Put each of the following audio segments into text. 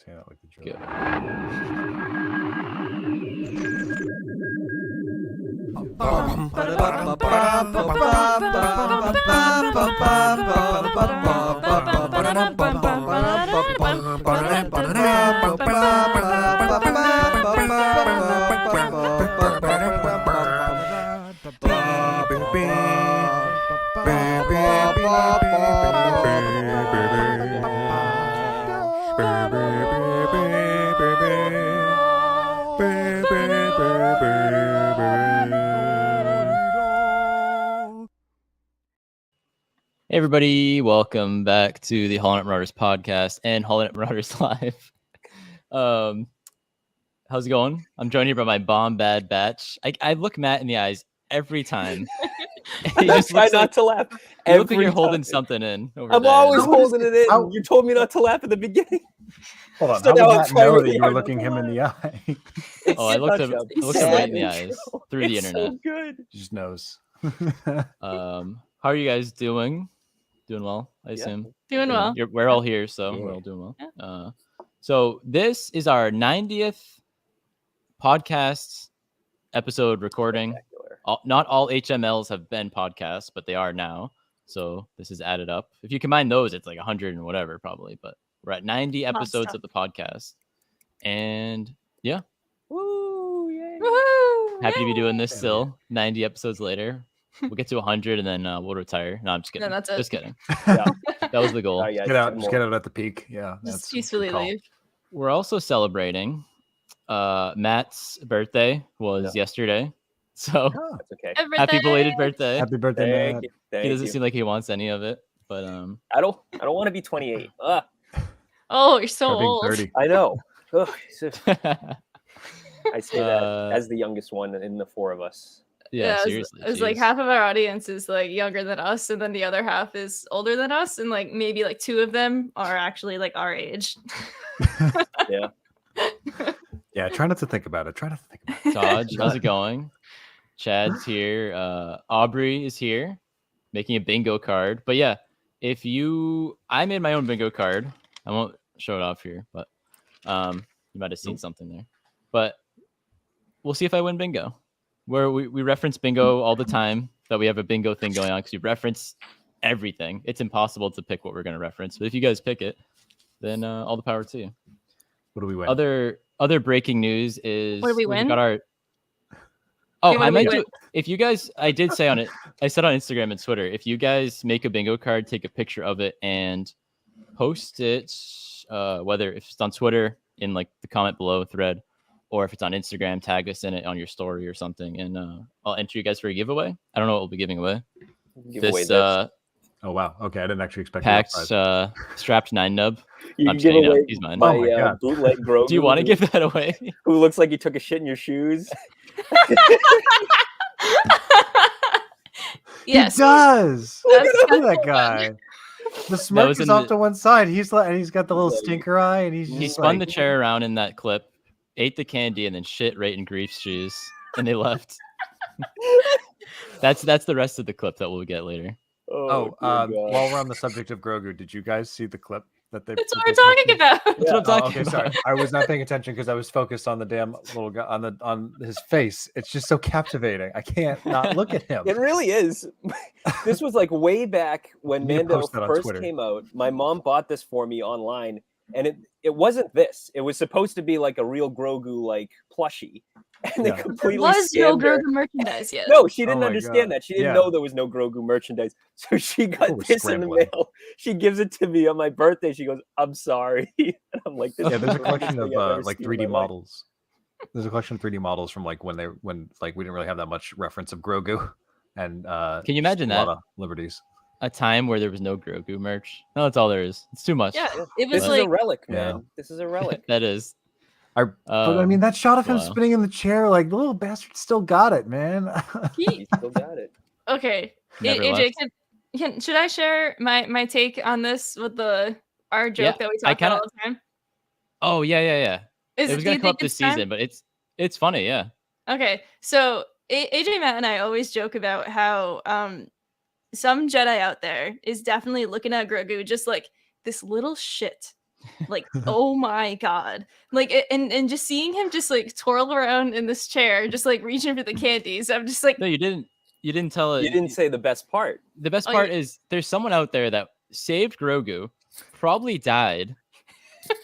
say that like the joke. Good. Hey everybody, welcome back to the HoloNet Marauders podcast and HoloNet Marauders Live. How's it going? I'm joined here by my bomb bad batch. I look Matt in the eyes every time. He just try not to laugh. You look like you're holding something in. I'm always holding it in. You told me not to laugh at the beginning. Hold on, how would Matt know that you were looking him in the eye? Oh, I looked him right in the eyes through the internet. So good. He just knows. How are you guys doing? Doing well, I assume. Doing well. We're all here, so we're all doing well. Yeah. So this is our 90th podcast episode recording. Not all HMLs have been podcasts, but they are now. So this is added up. If you combine those, it's like 100 and whatever probably. But we're at 90 episodes of the podcast. And yeah. Woo! Yay. Woohoo! Happy to be doing this still, 90 episodes later. We'll get to 100 and then we'll retire. No, I'm just kidding. No, that's it. Just kidding. Yeah, that was the goal. Just get out at the peak. Yeah. Just peacefully leave. We're also celebrating Matt's birthday was yesterday. So that's okay. Happy belated birthday. Happy birthday, Matt. He doesn't seem like he wants any of it, but I don't want to be 28. Oh, you're so old. 30. I know. I say that as the youngest one in the four of us. Yeah, seriously. It's like half of our audience is like younger than us, and then the other half is older than us, and like maybe like two of them are actually like our age. Yeah. Yeah, try not to think about it. Dodge, how's it going? Chad's here. Aubrey is here making a bingo card. But yeah, I made my own bingo card. I won't show it off here, but you might have seen something there. But we'll see if I win bingo. Where we reference bingo all the time, that we have a bingo thing going on because we reference everything. It's impossible to pick what we're going to reference. But if you guys pick it, then all the power to you. What do we win? Other breaking news is what do we win? We got our... Oh, I might do. If you guys, I did say on it, I said on Instagram and Twitter, if you guys make a bingo card, take a picture of it and post it, whether if it's on Twitter in like the comment below thread, or if it's on Instagram, tag us in it on your story or something, and I'll enter you guys for a giveaway. I don't know what we'll be giving away. Oh wow! Okay, I didn't actually expect Pax strapped 9-nub. You can give away he's mine. My bootleg Grogu. Do you want to give that away? Who looks like he took a shit in your shoes? Yes, he does. Look at that guy. The smirk is off to one side. He's got the little stinker eye, and he spun the chair around in that clip, ate the candy, and then shit right in Grief's shoes, and they left. That's the rest of the clip that we'll get later. While we're on the subject of Grogu, did you guys see the clip that they? That's what we're talking about. That's what I'm talking about. Sorry, I was not paying attention because I was focused on the damn little guy on his face. It's just so captivating. I can't not look at him. It really is. This was like way back when Mando first came out. My mom bought this for me online, and it wasn't this. It was supposed to be like a real Grogu like plushie. And they completely there was no Grogu merchandise yet. No, she didn't understand that. She didn't know there was no Grogu merchandise. So she got this in the mail. She gives it to me on my birthday. She goes, "I'm sorry." And I'm like, this there's a collection of like 3D models. There's a collection of 3D models from like when like we didn't really have that much reference of Grogu. And can you imagine that? A lot of liberties. A time where there was no Grogu merch. No, that's all there is. It's too much. Yeah, it was this like is a relic, man. Yeah. This is a relic. That is. But I mean, that shot of him spinning in the chair, like the little bastard still got it, man. He still got it. Okay, AJ, should I share my take on this with our joke that we talk about all the time? Oh yeah. It was gonna come up this season, but it's funny, yeah. Okay, so AJ, Matt, and I always joke about how some Jedi out there is definitely looking at Grogu just like this little shit like, oh my god, like, and just seeing him just like twirl around in this chair, just like reaching for the candies. I'm just like, No, you didn't tell it. You didn't say the best part. The best part is there's someone out there that saved Grogu, probably died,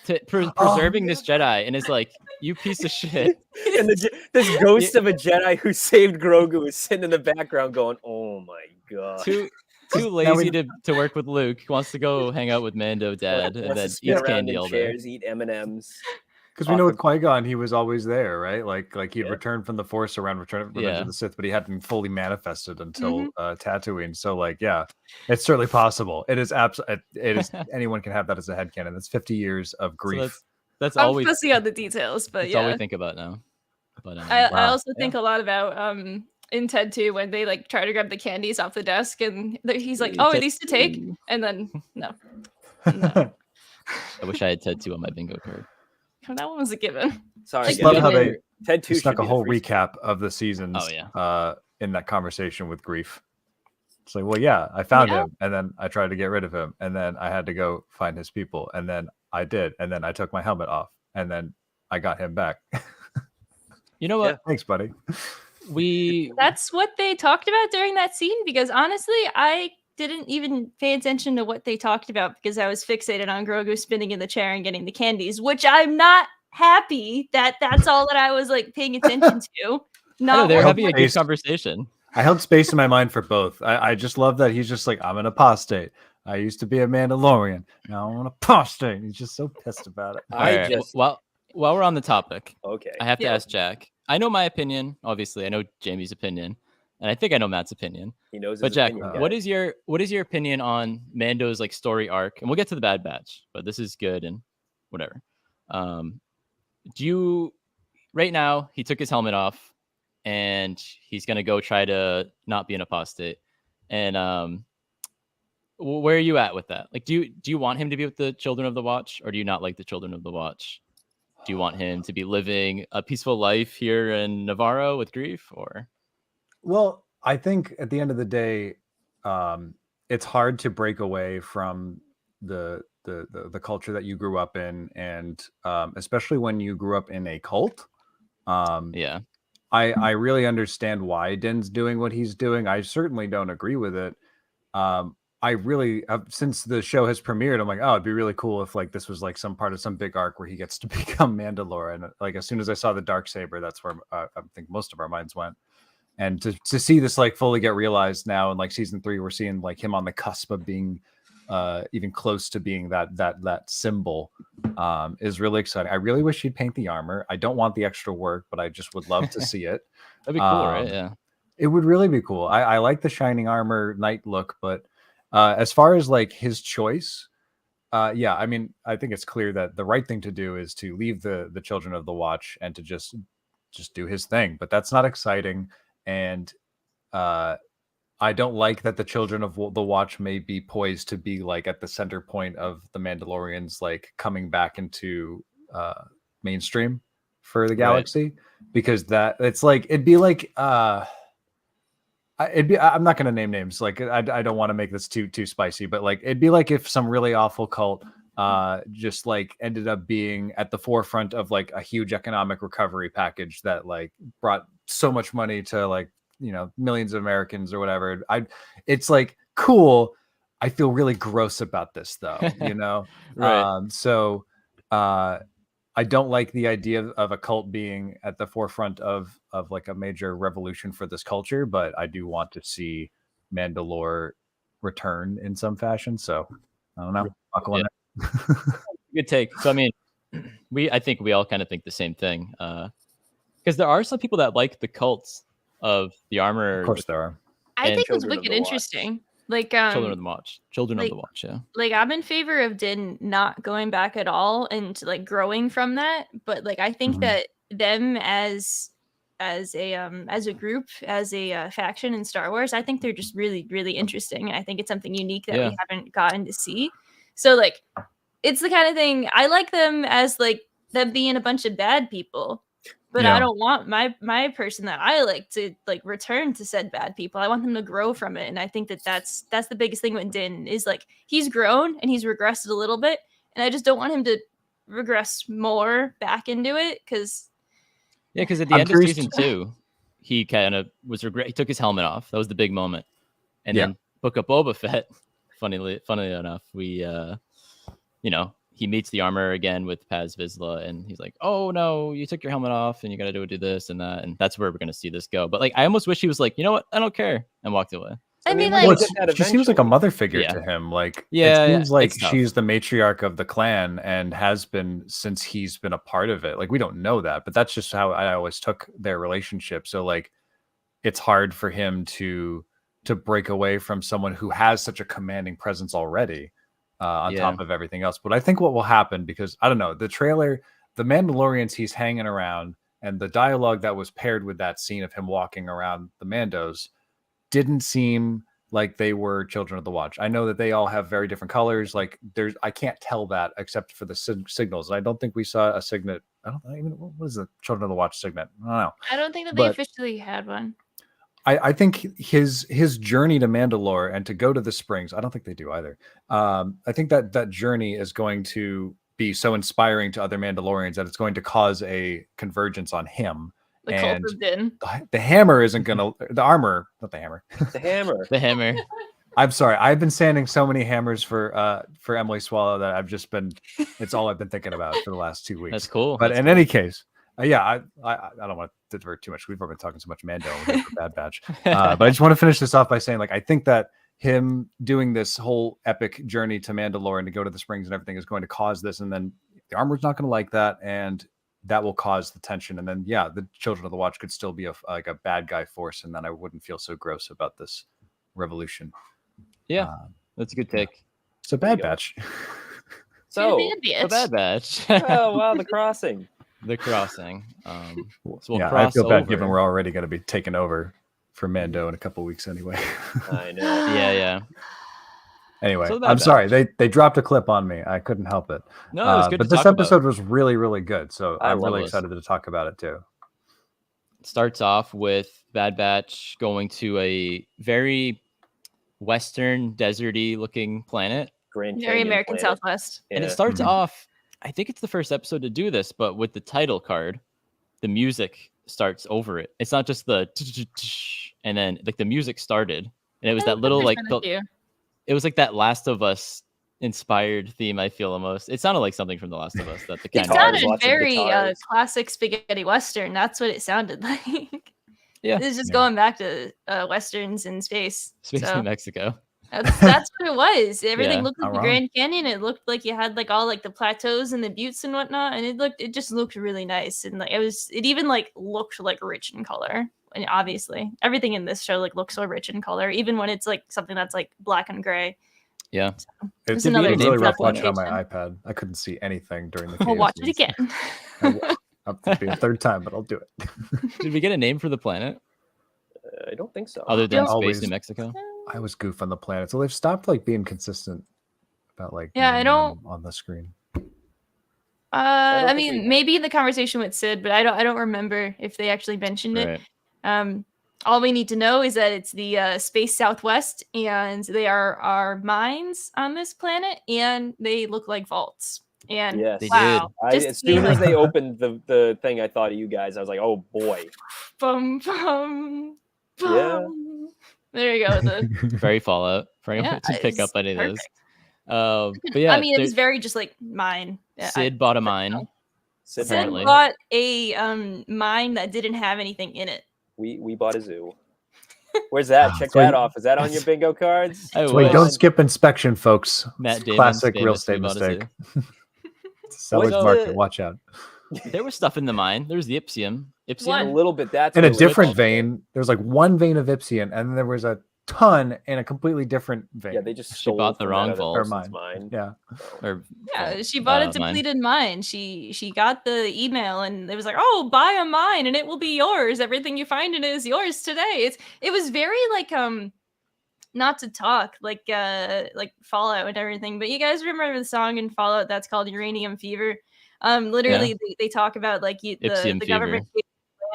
to preserving this Jedi, and is like, you piece of shit. And this ghost of a Jedi who saved Grogu is sitting in the background going, "Oh my god." Too lazy to work with Luke. Wants to go hang out with Mando Dad, and then eats candy all day. Eat M&Ms. Because we know with Qui-Gon, he was always there, right? Like he'd returned from the Force around Return of the Sith, but he hadn't fully manifested until Tatooine. So, like, yeah, it's certainly possible. It is anyone can have that as a headcanon. That's 50 years of grief. So that's I'm always fussy on the details, but that's all we think about now. But I also think a lot about in Ted 2 when they like try to grab the candies off the desk, and he's like, "Oh, are these to take?" And then no. I wish I had Ted 2 on my bingo card. That one was a given. Sorry, I love how they Ted 2 stuck a whole recap of the seasons Oh, in that conversation with Grief. It's like, well, yeah, I found him, and then I tried to get rid of him, and then I had to go find his people, and then I did, and then I took my helmet off, and then I got him back. You know what? Yeah, thanks, buddy. That's what they talked about during that scene, because honestly, I didn't even pay attention to what they talked about because I was fixated on Grogu spinning in the chair and getting the candies, which I'm not happy that that's all that I was like paying attention to. No, they're having a good conversation. I held space in my mind for both. I just love that he's just like, I'm an apostate. I used to be a Mandalorian. Now I'm an apostate. He's just so pissed about it. While we're on the topic, okay, I have to ask Jack. I know my opinion. Obviously, I know Jamie's opinion, and I think I know Matt's opinion. He knows. But Jack, what is your opinion on Mando's like story arc? And we'll get to the Bad Batch, but this is good and whatever. Do you right now? He took his helmet off, and he's gonna go try to not be an apostate. And where are you at with that? Like, do you want him to be with the Children of the Watch, or do you not like the Children of the Watch? Do you want him to be living a peaceful life here in Navarro with Grief, or? Well, I think at the end of the day, it's hard to break away from the culture that you grew up in, and especially when you grew up in a cult. Yeah, I really understand why Din's doing what he's doing. I certainly don't agree with it. I really, since the show has premiered, I'm like, oh, it'd be really cool if like this was like some part of some big arc where he gets to become Mandalore. And like as soon as I saw the Darksaber, that's where I think most of our minds went. And to see this like fully get realized now in like season 3, we're seeing like him on the cusp of being even close to being that symbol is really exciting. I really wish he'd paint the armor. I don't want the extra work, but I just would love to see it. That'd be cool, right? Yeah, it would really be cool. I like the shining armor knight look, but as far as like his choice, yeah, I mean, I think it's clear that the right thing to do is to leave the Children of the Watch and to just do his thing. But that's not exciting, and I don't like that the Children of the Watch may be poised to be like at the center point of the Mandalorians, like coming back into mainstream for the galaxy, because that it's like it'd be like I'm not going to name names. Like I don't want to make this too spicy, but like it'd be like if some really awful cult just like ended up being at the forefront of like a huge economic recovery package that like brought so much money to like, you know, millions of Americans or whatever. It's like cool. I feel really gross about this though, you know? Right. So I don't like the idea of a cult being at the forefront of like a major revolution for this culture, but I do want to see Mandalore return in some fashion. So I don't know. Good take. So I mean, I think we all kind of think the same thing, because there are some people that like the cults of the armor. Of course, there are. I think it's wicked interesting. Like Children of the Watch. Children of the Watch, yeah. Like I'm in favor of Din not going back at all and like growing from that. But like I think that them as a group, as a faction in Star Wars, I think they're just really, really interesting. And I think it's something unique that we haven't gotten to see. So like it's the kind of thing I like them as like them being a bunch of bad people. But I don't want my person that I like to like return to said bad people. I want them to grow from it, and I think that's the biggest thing with Din is like he's grown and he's regressed a little bit, and I just don't want him to regress more back into it because at the end of season 2, he kind of was he took his helmet off. That was the big moment. And then Book of Boba Fett, funnily enough, we he meets the armor again with Paz Vizsla, and he's like, "Oh no, you took your helmet off, and you got to do this and that," and that's where we're gonna see this go. But like, I almost wish he was like, "You know what? I don't care," and walked away. I mean, well, she seems like a mother figure to him. Like, it seems like she's the matriarch of the clan and has been since he's been a part of it. Like, we don't know that, but that's just how I always took their relationship. So like, it's hard for him to break away from someone who has such a commanding presence already. On top of everything else. But I think what will happen, because I don't know, the trailer, the Mandalorians he's hanging around, and the dialogue that was paired with that scene of him walking around the Mandos didn't seem like they were Children of the Watch. I know that they all have very different colors. Like I can't tell that except for the signals. I don't think we saw a signet. I don't even, what is the Children of the Watch signet? I don't know. I don't think that they officially had one. I think his journey to Mandalore and to go to the Springs, I don't think they do either. I think that journey is going to be so inspiring to other Mandalorians that it's going to cause a convergence on him. The cult of Din. The hammer isn't going to, the armor, not the hammer. The hammer. The hammer. I'm sorry. I've been sanding so many hammers for Emily Swallow that I've just been, it's all I've been thinking about for the last 2 weeks. That's cool. But in any case, I don't want to divert too much. We've already been talking so much Mando for Bad Batch. But I just want to finish this off by saying, like, I think that him doing this whole epic journey to Mandalore and to go to the Springs and everything is going to cause this. And then the armor's not going to like that. And that will cause the tension. And then, the Children of the Watch could still be like a bad guy force. And then I wouldn't feel so gross about this revolution. Yeah, that's a good take. So Bad Batch. So, the Bad Batch. Oh, wow, the crossing. The crossing. So we'll I feel bad given we're already going to be taking over for Mando in a couple weeks anyway. I know. Yeah. Anyway, I'm sorry. They dropped a clip on me. I couldn't help it. No, it was good. But this episode was really, really good. So I'm really excited to talk about it too. It starts off with Bad Batch going to a very Western, deserty looking planet. Very American planet. Southwest. Yeah. And it starts off, I think it's the first episode to do this, but with the title card, the music starts over it. It's not just the and then like the music started, and it was that little like it was like that Last of Us inspired theme. I feel almost it sounded like something from the Last of Us. That the it sounded very classic spaghetti western. That's what it sounded like. Yeah, it's just going back to westerns in space. In Mexico. That's what it was. Everything looked like the Grand Canyon. It looked like you had like all like the plateaus and the buttes and whatnot, and it just looked really nice. And like it even like looked like rich in color. And obviously, everything in this show like looks so rich in color, even when it's like something that's like black and gray. Yeah, it's really rough watching on my iPad. I couldn't see anything during the. I'll watch it again. I'll be a third time, but I'll do it. Did we get a name for the planet? I don't think so. Other than space in Mexico. I was goof on the planet, so they've stopped like being consistent about like I don't on the screen. I mean, maybe the conversation with Sid, but I don't remember if they actually mentioned it. All we need to know is that it's the space Southwest, and they are mines on this planet, and they look like vaults. And yes, they did. As soon as they opened the thing, I thought of you guys. I was like, oh boy. Bum, bum, bum. Yeah. There you go. Very Fallout for anyone to pick up any of those. But yeah, I mean, it was very just like mine. Sid bought a mine. Sid bought a mine that didn't have anything in it. We bought a zoo. Where's that? Check that off. Is that on your bingo cards? Wait, don't skip inspection, folks. Matt Damon's classic real estate mistake. Seller's market. Watch out. There was stuff in the mine. There was the Ipsium. A little bit. That's in a different vein. There's like one vein of Ipsium, and then there was a ton in a completely different vein. Yeah, they just she bought the wrong vault. Mine. Yeah. She bought a depleted mine. She got the email, and it was like, oh, buy a mine, and it will be yours. Everything you find in it is yours today. It was very like not to talk like Fallout and everything, but you guys remember the song in Fallout that's called Uranium Fever? Literally, they talk about like the government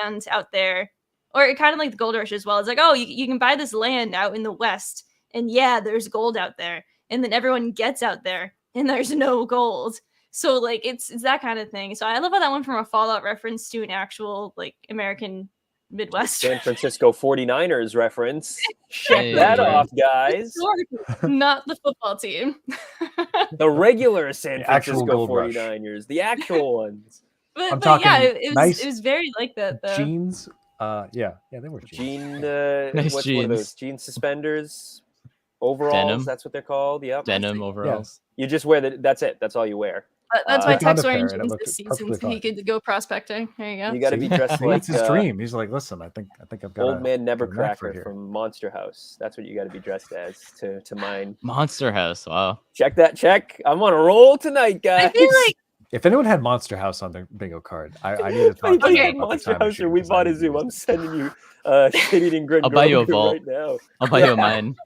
land out there, or kind of like the gold rush as well. It's like, oh, you can buy this land out in the west, and there's gold out there, and then everyone gets out there, and there's no gold. So like it's that kind of thing. So I love how that went from a Fallout reference to an actual like American Midwest San Francisco 49ers reference. Check that off, guys. Not the football team. The regular San The actual Francisco Gold Rush. 49ers, the actual ones. But talking yeah, it nice was very like that though. Jeans. Yeah, they were jeans. Nice What's one of those? jeans. Jean suspenders, overalls. Denim. That's what they're called. Yep. Denim overalls. You just wear that's it. That's all you wear. That's why I found Tech's a wearing pair and it jeans looked this season, perfectly so he fine. could go prospecting. There you go. You got to be dressed See, like it's his dream. He's like, listen, I think I've got Old Man got a knack for Nevercracker here. from Monster House. That's what you got to be dressed as to mine. Monster House. Wow. Check that. Check. I'm on a roll tonight, guys. I feel like If anyone had Monster House on their bingo card, I need to talk to If them you Okay. had about the Monster time House machine or we because I bought a need to zoo, use I'm it. sending you shit-eating Grid I'll buy you a Grogu vault. right now. I'll buy you a mine.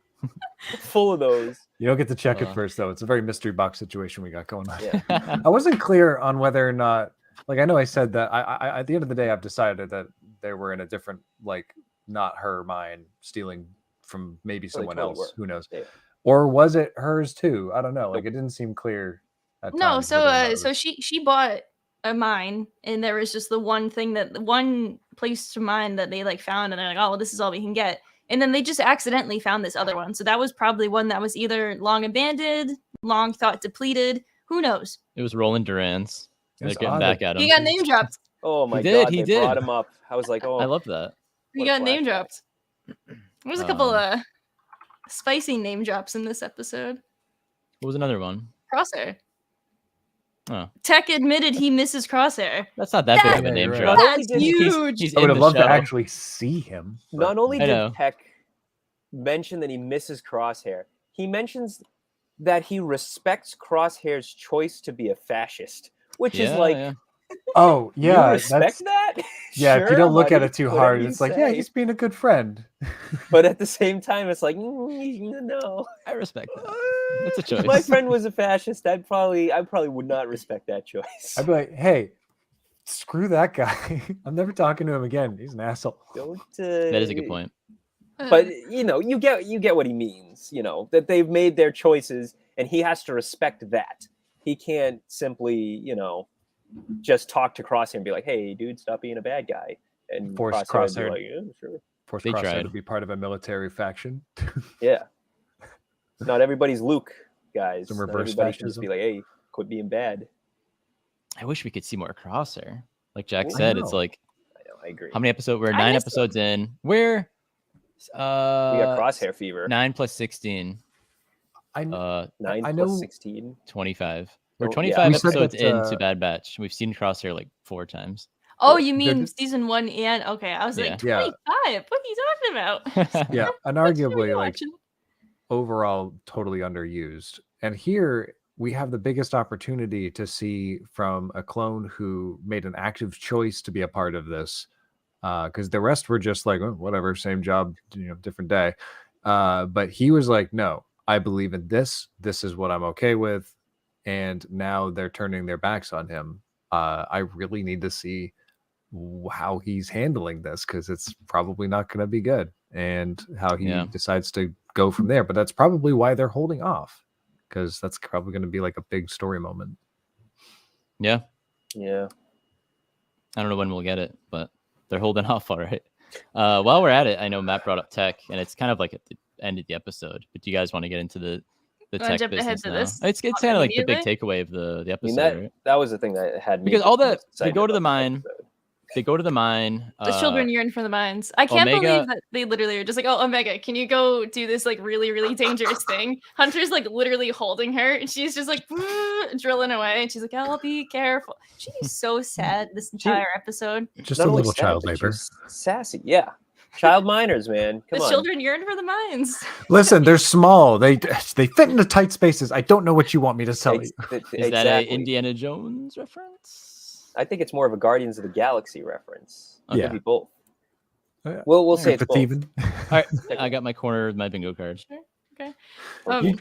Full of those. You don't get to check it first, though. It's a very mystery box situation we got going on. Yeah. I wasn't clear on whether or not, like, I know I said that I at the end of the day, I've decided that they were in a different, like, not her mine, stealing from maybe someone totally else. were. Who knows? Yeah. Or was it hers too? I don't know. Like, it didn't seem clear. At no, times so whether or not it so was- she bought a mine, and there was just the one thing the one place to mine that they like found, and they're like, oh, well, this is all we can get. And then they just accidentally found this other one. So that was probably one that was either long abandoned, long thought depleted. Who knows? It was Roland Duran's. They're It's getting odd back that- at him. He got name dropped. Oh my He did, god, he they brought did. him up. I was like, oh, I love that. He What a got name flashback. dropped. There's a couple Um, spicy name drops in this episode. What was another one? Crosshair. Oh, Tech admitted he misses Crosshair. that's not that big of a Yeah, name you're drop. right. That's He's- huge. He's I would in have the loved to show. actually see him. not only I did know. Tech mention that he misses Crosshair, he mentions that he respects Crosshair's choice to be a fascist, which is like, yeah. Oh you yeah, respect that? yeah. If you Sure, don't look at buddy, it too whatever hard, you it's like, yeah, say. he's being a good friend. But at the same time, it's like, no. I respect that. That's a choice. If my friend was a fascist, I probably would not respect that choice. I'd be like, hey, screw that guy. I'm never talking to him again. He's an asshole. Don't. That is a good point. But you get what he means. That they've made their choices, and he has to respect that. He can't simply, just talk to Crosshair and be like, "Hey, dude, stop being a bad guy." And Force would be Crosshair. like, "Yeah, sure." Force They Crosshair tried. to be part of a military faction. Yeah. Not everybody's Luke, guys. Some Not reverse everybody can just be fetishism. like, "Hey, quit being bad." I wish we could see more Crosshair. Like Jack I said, it's know. like I agree. how many episodes? We're I 9 missed episodes in. We're We got Crosshair fever. 9 plus 16. I 9 I plus know- 16. 25. We're Oh, yeah. 25 We said episodes that, into Bad Batch. We've seen Crosshair like 4 times. Oh, you There mean did- season 1 and okay? I was Yeah. like Yeah. 25. What are you talking about? yeah, and What show are arguably you like watching? overall totally underused. And here we have the biggest opportunity to see from a clone who made an active choice to be a part of this, because the rest were just like, oh, whatever, same job, different day. But he was like, no, I believe in this. This is what I'm okay with. And now they're turning their backs on him. I really need to see how he's handling this, because it's probably not going to be good, and how he Yeah. decides to go from there. But that's probably why they're holding off, because that's probably going to be like a big story moment. Yeah. Yeah. I don't know when we'll get it, but they're holding off all right. While we're at it, I know Matt brought up tech, and it's kind of like at the end of the episode. But do you guys want to get into the Wanna tech jump ahead business to now? this It's kind of like the big immediately? takeaway of the I mean, episode, right? that was the thing that had me. Because all the the- most they excited go to the about mine. episode. They go to the mine. The children yearn for the mines. I can't Omega- believe that they literally are just like, oh, Omega, can you go do this like really, really dangerous thing? Hunter's like literally holding her, and she's just like drilling away, and she's like, I'll be careful. She's so sad this entire episode. Just Not a only little sad, child but labor. she's sassy. Yeah. Child minors, man. Come The on. children yearn for the mines. Listen, they're small. They fit into tight spaces. I don't know what you want me to tell you. Is that a Indiana Jones reference? I think it's more of a Guardians of the Galaxy reference. Yeah. Maybe both. Yeah. We'll say If it's it's both. even. All right, I got my corner of my bingo card. Okay.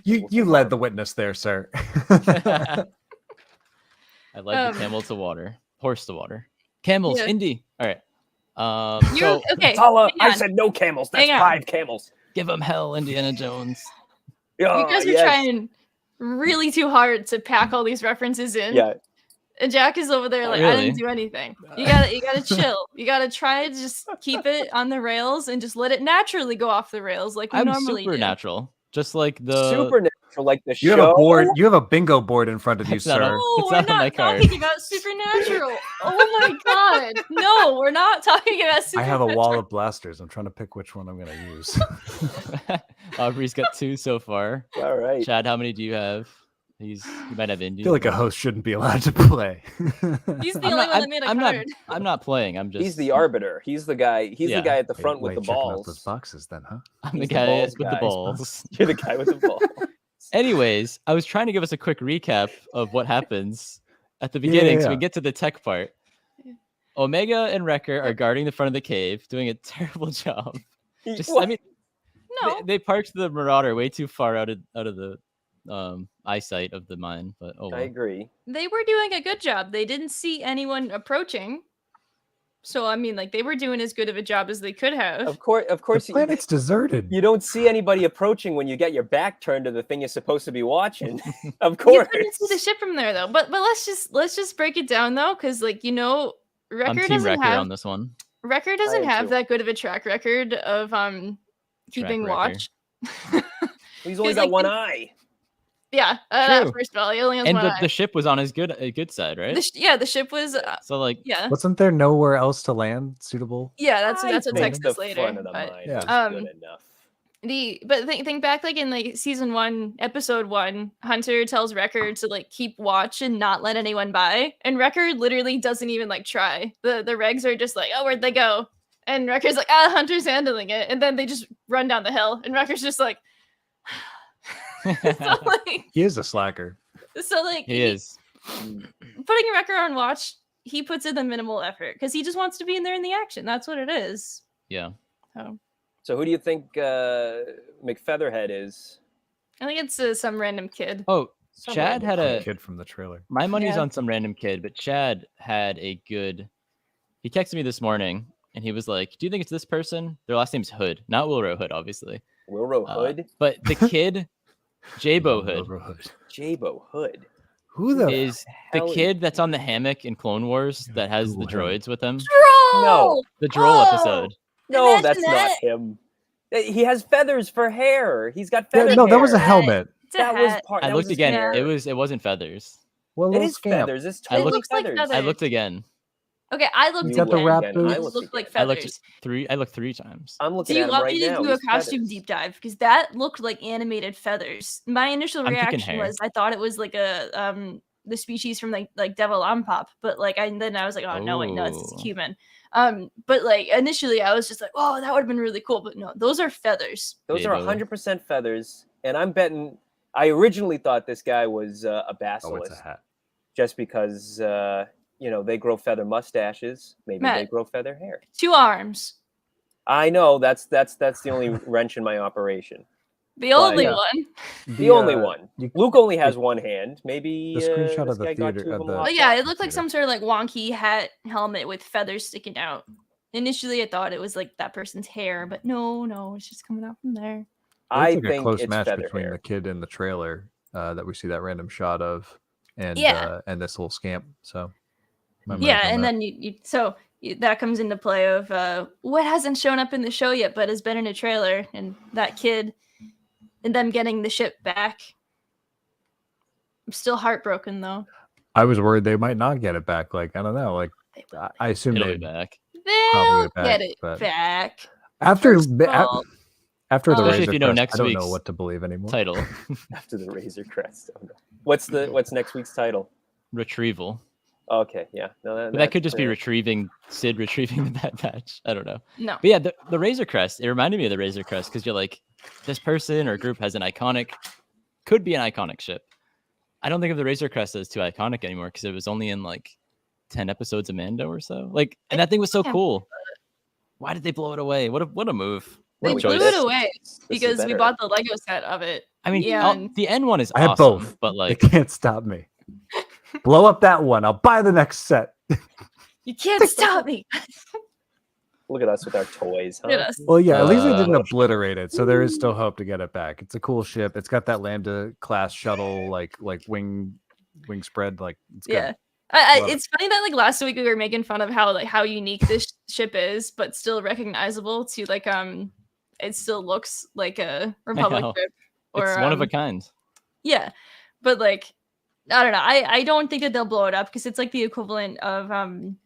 You led the witness there, sir. I led Um, the camel to water, horse to water, camels. Yeah. Indy. All right. You So okay? Tala, hang I on. said no camels. That's Hang on. 5 camels. give them hell, Indiana Jones. Yeah, You guys were yes. trying really too hard to pack all these references in. Yeah. And Jack is over there like, I didn't do anything. You gotta chill. You gotta try to just keep it on the rails and just let it naturally go off the rails like we normally do. Supernatural. Just like the Supernatural, like the You show. have a board. You have a bingo board in front of you, It's not sir. No, It's we're not on my not card. talking about Supernatural. Oh my god. No, we're not talking about I Supernatural. have a wall of blasters. I'm trying to pick which one I'm going to use. Aubrey's got 2 so far. All right. Chad, how many do you have? You might have Indy. I feel like a host shouldn't be allowed to play. He's the only one that made a card. I'm not playing. I'm just. He's the arbiter. He's the guy. He's the guy at the front with the checking out balls. those boxes, then, huh? I'm the He's the guy balls with guy. the balls. You're the guy with the ball. Anyways, I was trying to give us a quick recap of what happens at the beginning so we get to the tech part. Omega and Wrecker are guarding the front of the cave, doing a terrible job. I mean, No. they parked the Marauder way too far out of the eyesight of the mine, but oh well. I agree. They were doing a good job. They didn't see anyone approaching. So I mean, like they were doing as good of a job as they could have. Of course, The planet's deserted. You don't see anybody approaching when you get your back turned to the thing you're supposed to be watching. Of You course. couldn't see the ship from there though. But let's just break it down though, because like I'm Wrecker Team doesn't Wrecker have on this one. Wrecker I doesn't am have too. that good of a track record of keeping Wrecker. watch. He's only He's got like one the- eye. Yeah, True. first of all, he only has And one eye. the ship was on his good side, right? The ship was So like, yeah. Wasn't there nowhere else to land suitable? Yeah, that's what think text the us later. front of the but- mine Yeah. was good enough. But think back like in like season 1, episode 1, Hunter tells Wrecker to like keep watch and not let anyone by, and Wrecker literally doesn't even like try. The regs are just like, oh, where'd they go? And Wrecker's like, Hunter's handling it, and then they just run down the hill, and Wrecker's just like, so like, He is a slacker. he is. putting Wrecker on watch. He puts in the minimal effort because he just wants to be in there in the action. That's what it is. Yeah. So who do you think McFeatherhead is? I think it's some random kid. Oh, Some Chad random had a. Kid from the trailer. My money's Yeah. on some random kid, but Chad had a good. He texted me this morning, and he was like, "Do you think it's this person? Their last name's Hood, not Wilrow Hood, obviously. Wilrow Hood? But the kid, Jabo Hood, Jabo Hood. Who the is the hell kid that's on the hammock in Clone Wars that has the Google him. droids with him. No. The droll episode. No, Imagine that's that. not him. He has feathers for hair. He's got Yeah, feathers. no, that was a hair. helmet. It's a That was hat. part. I that looked was his again. hair. It wasn't feathers. Well, It little is scamp. feathers. It's I totally looked- like feathers. feathers. I looked again. Okay, I looked He's got the again. wrap Again, boots. I It looked looked like again. I looked feathers. three. I looked 3 times. I'm Do looking you at him want right me to now. do a He's costume feathers. deep dive? Because that looked like animated feathers. My initial I'm thinking reaction hair. was I thought it was like the species from like Devil on Pop, but like then I was like, oh no, wait, no, it's Ooh. human. But like initially I was just like, oh, that would have been really cool, but no, those are feathers. Those are Jabo. 100% feathers, and I'm betting. I originally thought this guy was a Oh, basilisk, it's a hat. just because they grow feather mustaches. Maybe they Matt. grow feather hair. 2 arms, I know that's the only wrench in my operation. the only yeah. one. The only one. you- Luke only has one hand. Maybe The screenshot this of the guy got theater- 2 of of the- them Oh locked yeah, up. it looked like some sort of like wonky hat helmet with feathers sticking out. Initially, I thought it was like that person's hair, but no, it's just coming out from there. It I looks like think a close it's match feather between hair. the kid in the trailer that we see that random shot of, and Yeah. and this little scamp. So, my Yeah, money's on and that. then that comes into play of what hasn't shown up in the show yet, but has been in a trailer, and that kid, and them getting the ship back. I'm still heartbroken though. I was worried they might not get it back. Like, I don't know. Like, They will. I assume It'll they be back. They'll get get back, it but- back. after First of all, after the Especially Razor if you know Crest, next I don't know week's what to believe anymore. Title: After the Razor Crest. Oh, no. What's next week's title? Retrieval. Okay, yeah. No, But that could just be Sid retrieving the Bad Batch. I don't know. no. But yeah, the Razor Crest. It reminded me of the Razor Crest because you're like, this person or group has could be an iconic ship. I don't think of the Razor Crest as too iconic anymore because it was only in like 10 episodes of Mando or so. Like, and that thing was so Yeah. cool. Why did they blow it away? What a move. They What a blew choice. it away This is because we better. bought the Lego set of it. I mean, Yeah, the N one is I have awesome, both. but They like, can't stop me. Blow up that one. I'll buy the next set. You can't stop me. Look at us with our toys, Look at huh? us. Well, yeah, at least they didn't obliterate it, so there is still hope to get it back. It's a cool ship. It's got that Lambda class shuttle, like wing spread. Like, it's good. Yeah. It's funny that like last week we were making fun of how unique this ship is, but still recognizable to like it still looks like a Republic ship. Or, it's one of a kind. Yeah, but like I don't know. I don't think that they'll blow it up because it's like the equivalent of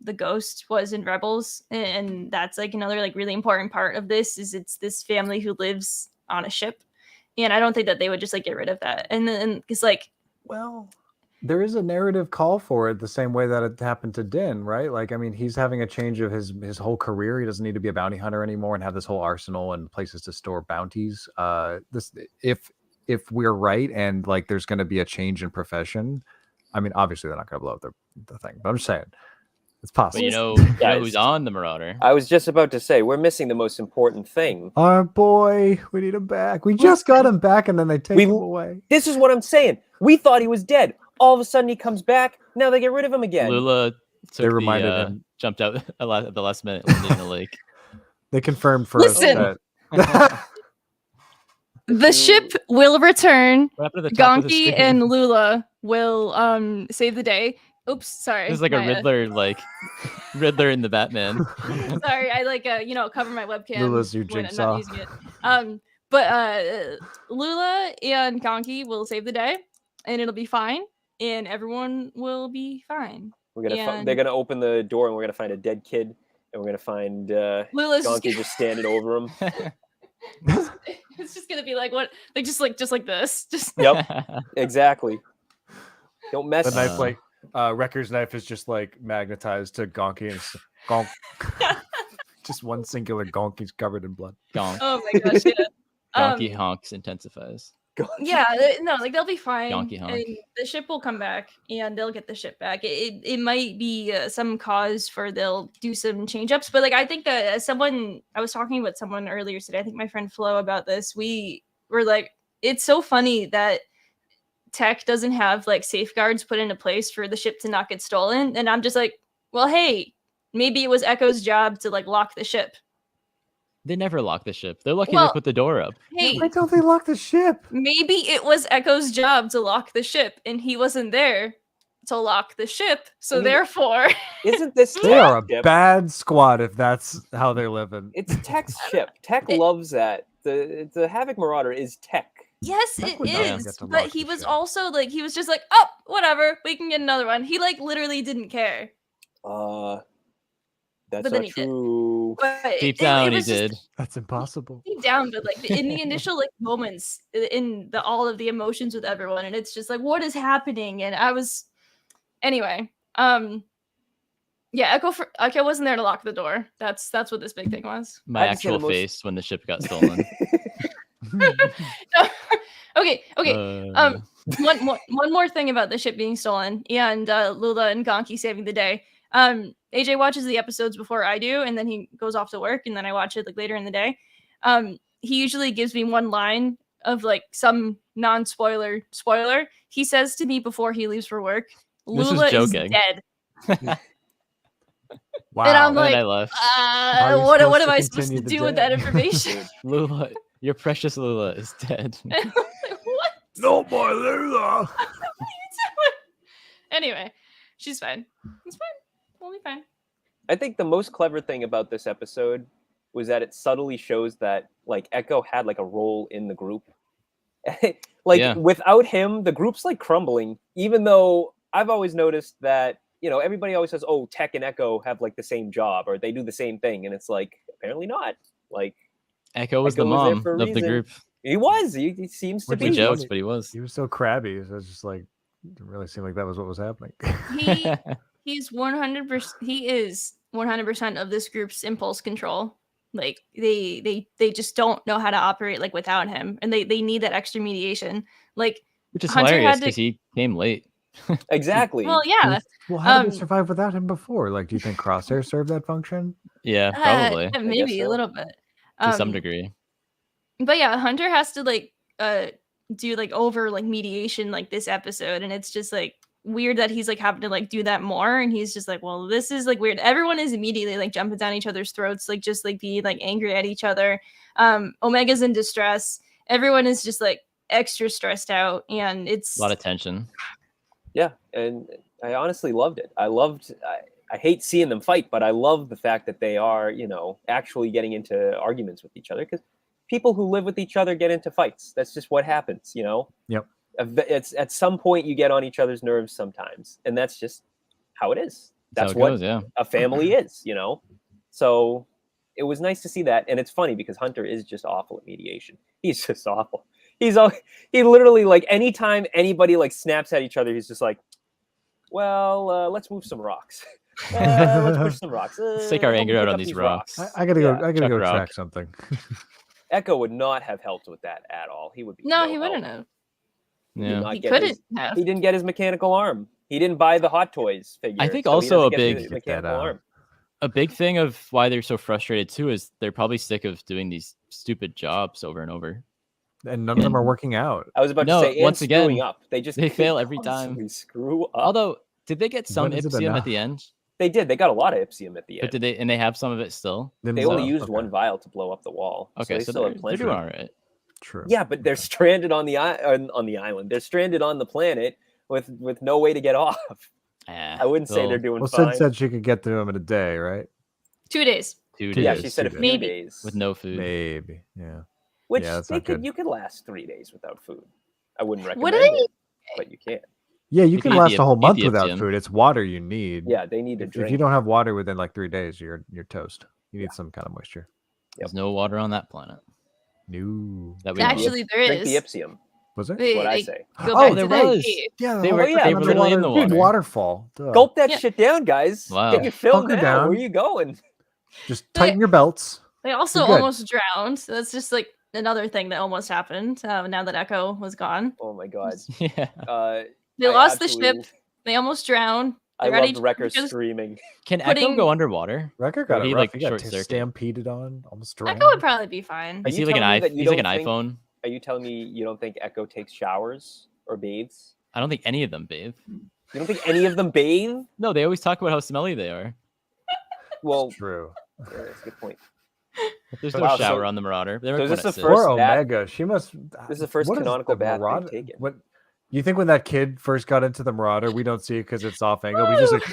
the Ghost was in Rebels, and that's like another like really important part of this is it's this family who lives on a ship, and I don't think that they would just like get rid of that. And then because like, well, there is a narrative call for it the same way that it happened to Din, right? Like, I mean, he's having a change of his whole career. He doesn't need to be a bounty hunter anymore and have this whole arsenal and places to store bounties. If we're right and like there's going to be a change in profession, I mean, obviously they're not going to blow up the thing, but I'm just saying it's possible. But you know who's on the Marauder? I was just about to say we're missing the most important thing. Our boy, we need him back. We just got him back, and then they take him away. This is what I'm saying. We thought he was dead. All of a sudden he comes back. Now they get rid of him again. Lula they reminded him. Jumped out at the last minute, landed in the lake. They confirmed for us that the ship will return. Gonki and Lula will save the day. Oops, sorry. This is like a Riddler, like Riddler in the Batman. Sorry, I like cover my webcam. Lula's your jigsaw. But Lula and Gonki will save the day, and it'll be fine, and everyone will be fine. They're gonna open the door, and we're gonna find a dead kid, and we're gonna find Lula's Gonki just standing over him. It's just gonna be like what, like just like this. Just Yep, exactly. Don't mess. The knife, like Wrecker's knife, is just like magnetized to Gonki, and gonk. Just one singular Gonki's covered in blood. Gonk. Oh my gosh! Yeah. Gonki honks intensifies. Yeah, no, like they'll be fine. Gonki honk. And the ship will come back, and they'll get the ship back. It might be some cause for they'll do some change ups, but like I think that I was talking with someone earlier today. I think my friend Flo about this. We were like, it's so funny that tech doesn't have like safeguards put into place for the ship to not get stolen, and I'm just like, well, hey, maybe it was Echo's job to like lock the ship. They never lock the ship. They're lucky they put the door up. Hey, why don't they lock the ship? Maybe it was Echo's job to lock the ship, and he wasn't there to lock the ship. So therefore, isn't this they are a bad squad if that's how they're living? It's Tech's ship. Tech loves that. The Havoc Marauder is Tech. Yes, it is. But he was also like, he was just like, oh, whatever, we can get another one. He like literally didn't care. That's not true. Deep down, he did. That's impossible. Deep down, but like in the initial like moments, in the all of the emotions with everyone, and it's just like, what is happening? And I was, anyway, yeah, Echo wasn't there to lock the door. That's what this big thing was. My actual face when the ship got stolen. Okay. One more thing about the ship being stolen and Lula and Gonki saving the day. AJ watches the episodes before I do, and then he goes off to work, and then I watch it like later in the day. He usually gives me one line of like some non-spoiler spoiler. He says to me before he leaves for work, Lula is dead. Wow. And I'm like, I left. What am I supposed to do with that information? Lula, your precious Lula is dead. Like, what? No more Lula. What are you doing? Anyway, she's fine. It's fine. We'll be fine. I think the most clever thing about this episode was that it subtly shows that like Echo had like a role in the group. Without him, the group's like crumbling. Even though I've always noticed that, you know, everybody always says, oh, Tech and Echo have like the same job or they do the same thing. And it's like, apparently not. Like Echo was the mom of the group. He was. He seems to be. He jokes, but he was. He was so crabby. So it was just like, it didn't really seem like that was what was happening. He's 100%. He is 100% of this group's impulse control. Like they just don't know how to operate like without him, and they need that extra mediation. Like, which is hilarious because he came late. Exactly. Well, yeah. Well, how did they survive without him before? Like, do you think Crosshair served that function? Yeah, probably. Maybe a little bit. To some degree. But yeah, Hunter has to like do like over like mediation like this episode, and it's just like, weird that he's like having to like do that more, and he's just like, well, this is like weird. Everyone is immediately like jumping down each other's throats, like just like being like angry at each other. Omega's in distress. Everyone is just like extra stressed out, and it's a lot of tension. Yeah, and I honestly loved it. I hate seeing them fight, but I love the fact that they are, actually getting into arguments with each other, because people who live with each other get into fights. That's just what happens, Yep. It's at some point you get on each other's nerves sometimes, and that's just how it is. That's how it what goes, yeah. a family is, So it was nice to see that, and it's funny because Hunter is just awful at mediation. He's just awful. He literally, like, anytime anybody like snaps at each other, he's just like, well, let's move some rocks. Let's push some rocks. Let's take our anger out on these rocks. I gotta go. I gotta go Chuck rock. track something. Echo would not have helped with that at all. He would be no, he wouldn't have. Yeah. He couldn't have. He didn't get his mechanical arm. He didn't buy the Hot Toys figure. I think so he also doesn't a get big- the mechanical arm. A big thing of why they're so frustrated too is they're probably sick of doing these stupid jobs over and over. And none of them are working out. I was about No, to say, once and again, screwing up. They fail every time. constantly Screw up. Although, did they get some When is it Ipsium enough? at the end? They did. They got a lot of Ipsium at the But end. did they? And they have some of it still. They only used one vial to blow up the wall. Okay, they so still they're, have they're plenty. doing all right. True. Yeah, but they're stranded on the island. They're stranded on the planet with no way to get off. I wouldn't say they're doing Well, fine. Sid said she could get to him in a day, right? 2 days. 2 Two Yeah, days she said a days. few Maybe. days. with no food. Maybe. Yeah. Which Yeah, that's not good. you could last 3 days without food. I wouldn't recommend What do they? it, but you can. Yeah, you You can can eat last the- a whole eat month the without Ipsium. food. It's water you need. Yeah, they need to If drink. you don't have water within like 3 days, you're toast. You need some kind of moisture. There's no water on that planet. No. That we know of. Actually, there drink is. the Ipsium. Was it? They, What I they say. go Oh, back to there that was. cave. Yeah, They were- they were literally in the Dude, water. waterfall. Duh. Gulp that Yeah. shit down, guys. Wow. Get your fill Hunker now. down. Where are you going? Just tighten your belts. They also You're good. almost drowned. So that's just like another thing that almost happened now that Echo was gone. Oh my god. Yeah. They I lost the absolutely- ship. They almost drowned. I They're ready loved to- Wrecker because screaming. Can Echo Putting- go underwater? Wrecker Or got it he, rough. like, He got short-circuited? stampeded on, almost drowned. Echo would probably be fine. Are Is you he like an telling me that you He's like an don't think- iPhone? Are you telling me you don't think Echo takes showers or bathes? I don't think any of them bathe. You don't think any of them bathe? No, they always talk about how smelly they are. Well, True. yeah, that's a good point. There's no Wow, so- shower on the Marauder. They so is went this at the six. first Or bath- Omega. She must. This is the first what canonical the bath they've Marauder? taken. What? You think when that kid first got into the Marauder, we don't see it because it's off angle? We just like.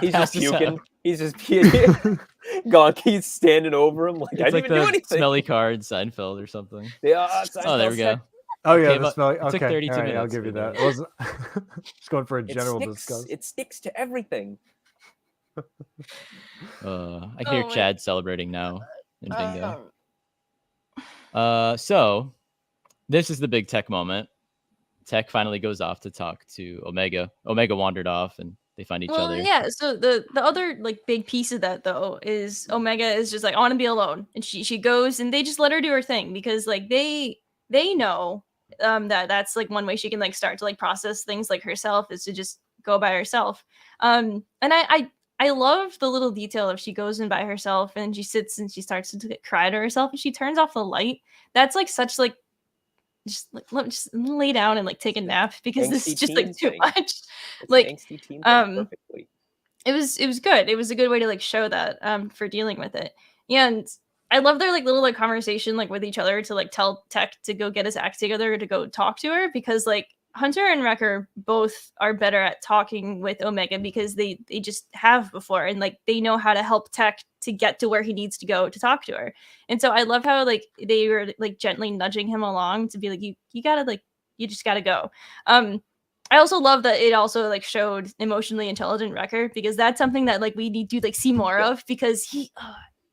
He's just Passes out. puking. He's just puking. Gonki's standing over him like, I It's didn't like even do the anything. smelly card Seinfeld or something. Yeah, Oh, there we go. Oh yeah, Okay, the but smell. it took Okay, 32 all right, I'll minutes give you for that. that. It wasn't just going for a It general sticks, discuss. it sticks to everything. I hear Oh, wait. Chad celebrating now in bingo. Um, So this is the big Tech moment. Tech finally goes off to talk to Omega. Omega wandered off and they find each well, other. yeah. So the other like big piece of that though is Omega is just like I want to be alone, and she goes and they just let her do her thing because like they know that that's like one way she can like start to like process things like herself is to just go by herself. And I love the little detail of she goes in by herself and she sits and she starts to cry to herself and she turns off the light. That's like such like just like let me just lay down and like take a nap because this is Angsty just like teen too thing. much. It's Like, an angsty teen thing perfectly. It was good. It was a good way to like show that for dealing with it. And I love their like little like conversation like with each other to like tell Tech to go get his act together to go talk to her because like Hunter and Wrecker both are better at talking with Omega because they just have before and like they know how to help Tech to get to where he needs to go to talk to her. And so I love how like they were like gently nudging him along to be like you gotta like you just gotta go. I also love that it also like showed emotionally intelligent Wrecker because that's something that like we need to like see more of because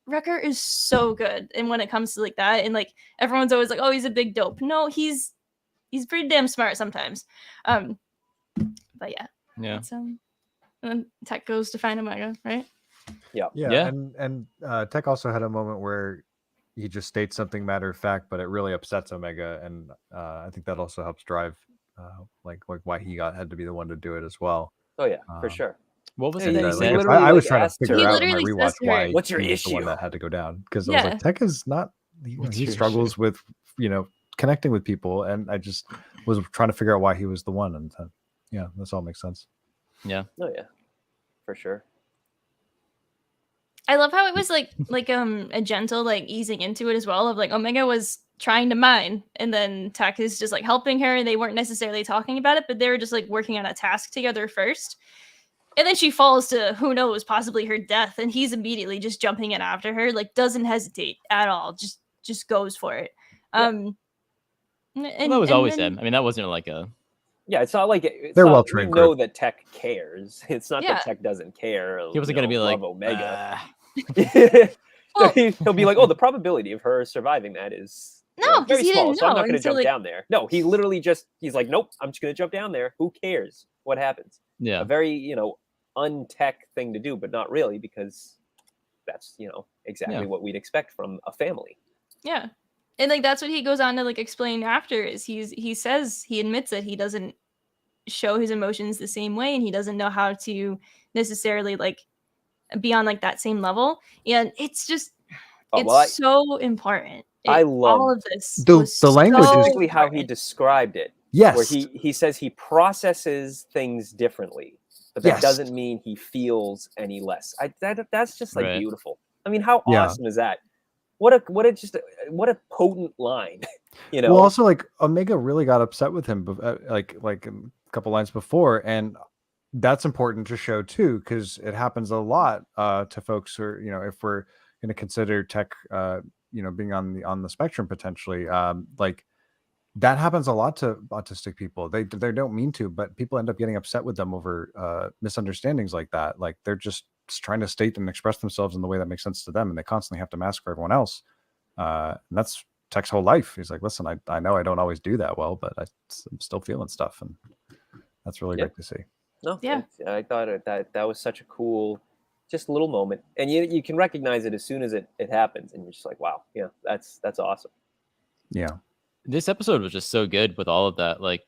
Wrecker is so good and when it comes to like that and like everyone's always like oh he's a big dope. No, he's pretty damn smart sometimes. But yeah. Yeah. And then Tech goes to find Omega, right? Yeah. Yeah. And Tech also had a moment where he just states something matter of fact, but it really upsets Omega, and I think that also helps drive like why he had to be the one to do it as well. Oh yeah, for Um, sure. What was Yeah, it that yeah, he he said? literally, I was like, trying to asked her- figure He out in my literally rewatch says to her, why "What's your he was the one issue?" that had to go down because I was Yeah. like, Tech is not. What's He your struggles with connecting with people, and I just was trying to figure out why he was the one. And Yeah, this all makes sense. Yeah. Oh yeah, for sure. I love how it was like a gentle like easing into it as well, of like Omega was trying to mine and then Tech is just like helping her, and they weren't necessarily talking about it, but they were just like working on a task together first. And then she falls to, who knows, possibly her death, and he's immediately just jumping in after her, like doesn't hesitate at all, just goes for it. And that was always then, him. I mean, that wasn't like a. Yeah, it's not like They're not, well trained. We know that Tech cares. It's not Yeah. that Tech doesn't care. He wasn't going to be like Omega. Well- He'll be like, oh, the probability of her surviving that is No, very he small, didn't so I'm not know going to until, jump like- down there. No, he literally he's like, nope, I'm just going to jump down there. Who cares what happens? Yeah. A very untech thing to do, but not really, because that's exactly what we'd expect from a family. Yeah. And like that's what he goes on to like explain after, is he admits that he doesn't show his emotions the same way, and he doesn't know how to necessarily like be on like that same level. And it's just so important. I love all of this. The language is specifically how he described it. Yes. Where he says he processes things differently, but that doesn't mean he feels any less. That's just like beautiful. I mean, how awesome is that? What a potent line, Well, also like Omega really got upset with him, like a couple lines before, and that's important to show too, because it happens a lot to folks who are, if we're going to consider Tech, being on the spectrum potentially, like that happens a lot to autistic people. They don't mean to, but people end up getting upset with them over misunderstandings like that. Like they're just trying to state and express themselves in the way that makes sense to them, and they constantly have to mask for everyone else. And that's Tech's whole life. He's like, listen, I know I don't always do that well, but I'm still feeling stuff, and that's really great to see. No, I thought that was such a cool, just little moment, and you can recognize it as soon as it happens, and you're just like, wow, yeah, that's awesome. Yeah, this episode was just so good with all of that. Like,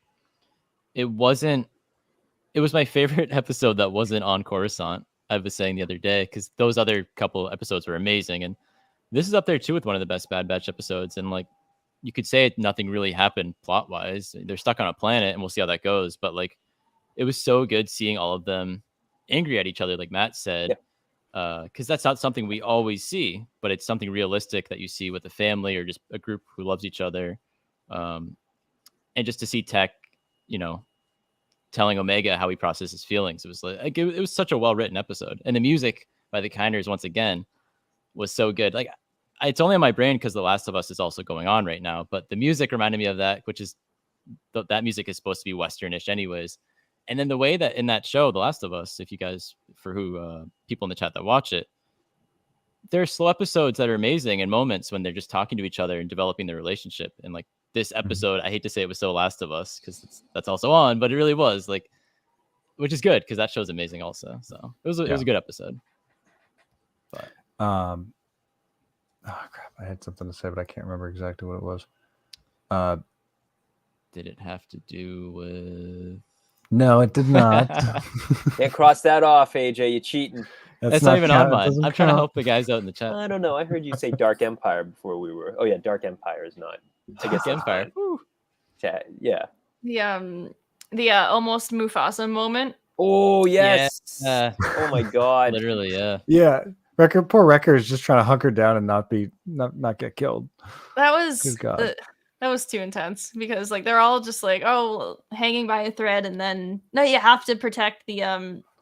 it was my favorite episode that wasn't on Coruscant. I was saying the other day, because those other couple episodes were amazing, and this is up there too with one of the best Bad Batch episodes. And like, you could say nothing really happened plot wise. They're stuck on a planet, and we'll see how that goes. But like, it was so good seeing all of them angry at each other, like Matt said, because that's not something we always see, but it's something realistic that you see with a family or just a group who loves each other. And just to see Tech, telling Omega how he processes feelings, it was like it was such a well-written episode. And the music by the Kinders, once again, was so good. Like, it's only on my brain because The Last of Us is also going on right now, but the music reminded me of that, which is that music is supposed to be Westernish anyways. And then the way that in that show, The Last of Us, if you guys, for who people in the chat that watch it, there are slow episodes that are amazing and moments when they're just talking to each other and developing their relationship. And like this episode, I hate to say it was so Last of Us because that's also on, but it really was, like, which is good because that show's amazing also. So it was a good episode. But oh crap, I had something to say, but I can't remember exactly what it was. Did it have to do with? No, it did not. Can't cross that off, AJ. You cheating. That's not even on mine. I'm trying to help the guys out in the chat. I don't know. I heard you say Dark Empire before we were. Oh yeah, Dark Empire is not. I guess Empire. Chat. Yeah. The almost Mufasa moment. Oh yes. Yeah. Oh my god. Literally, yeah. Yeah. Poor Wrecker is just trying to hunker down and not get killed. That was Good God. That was too intense because like they're all just like, oh, hanging by a thread, and then no, you have to protect the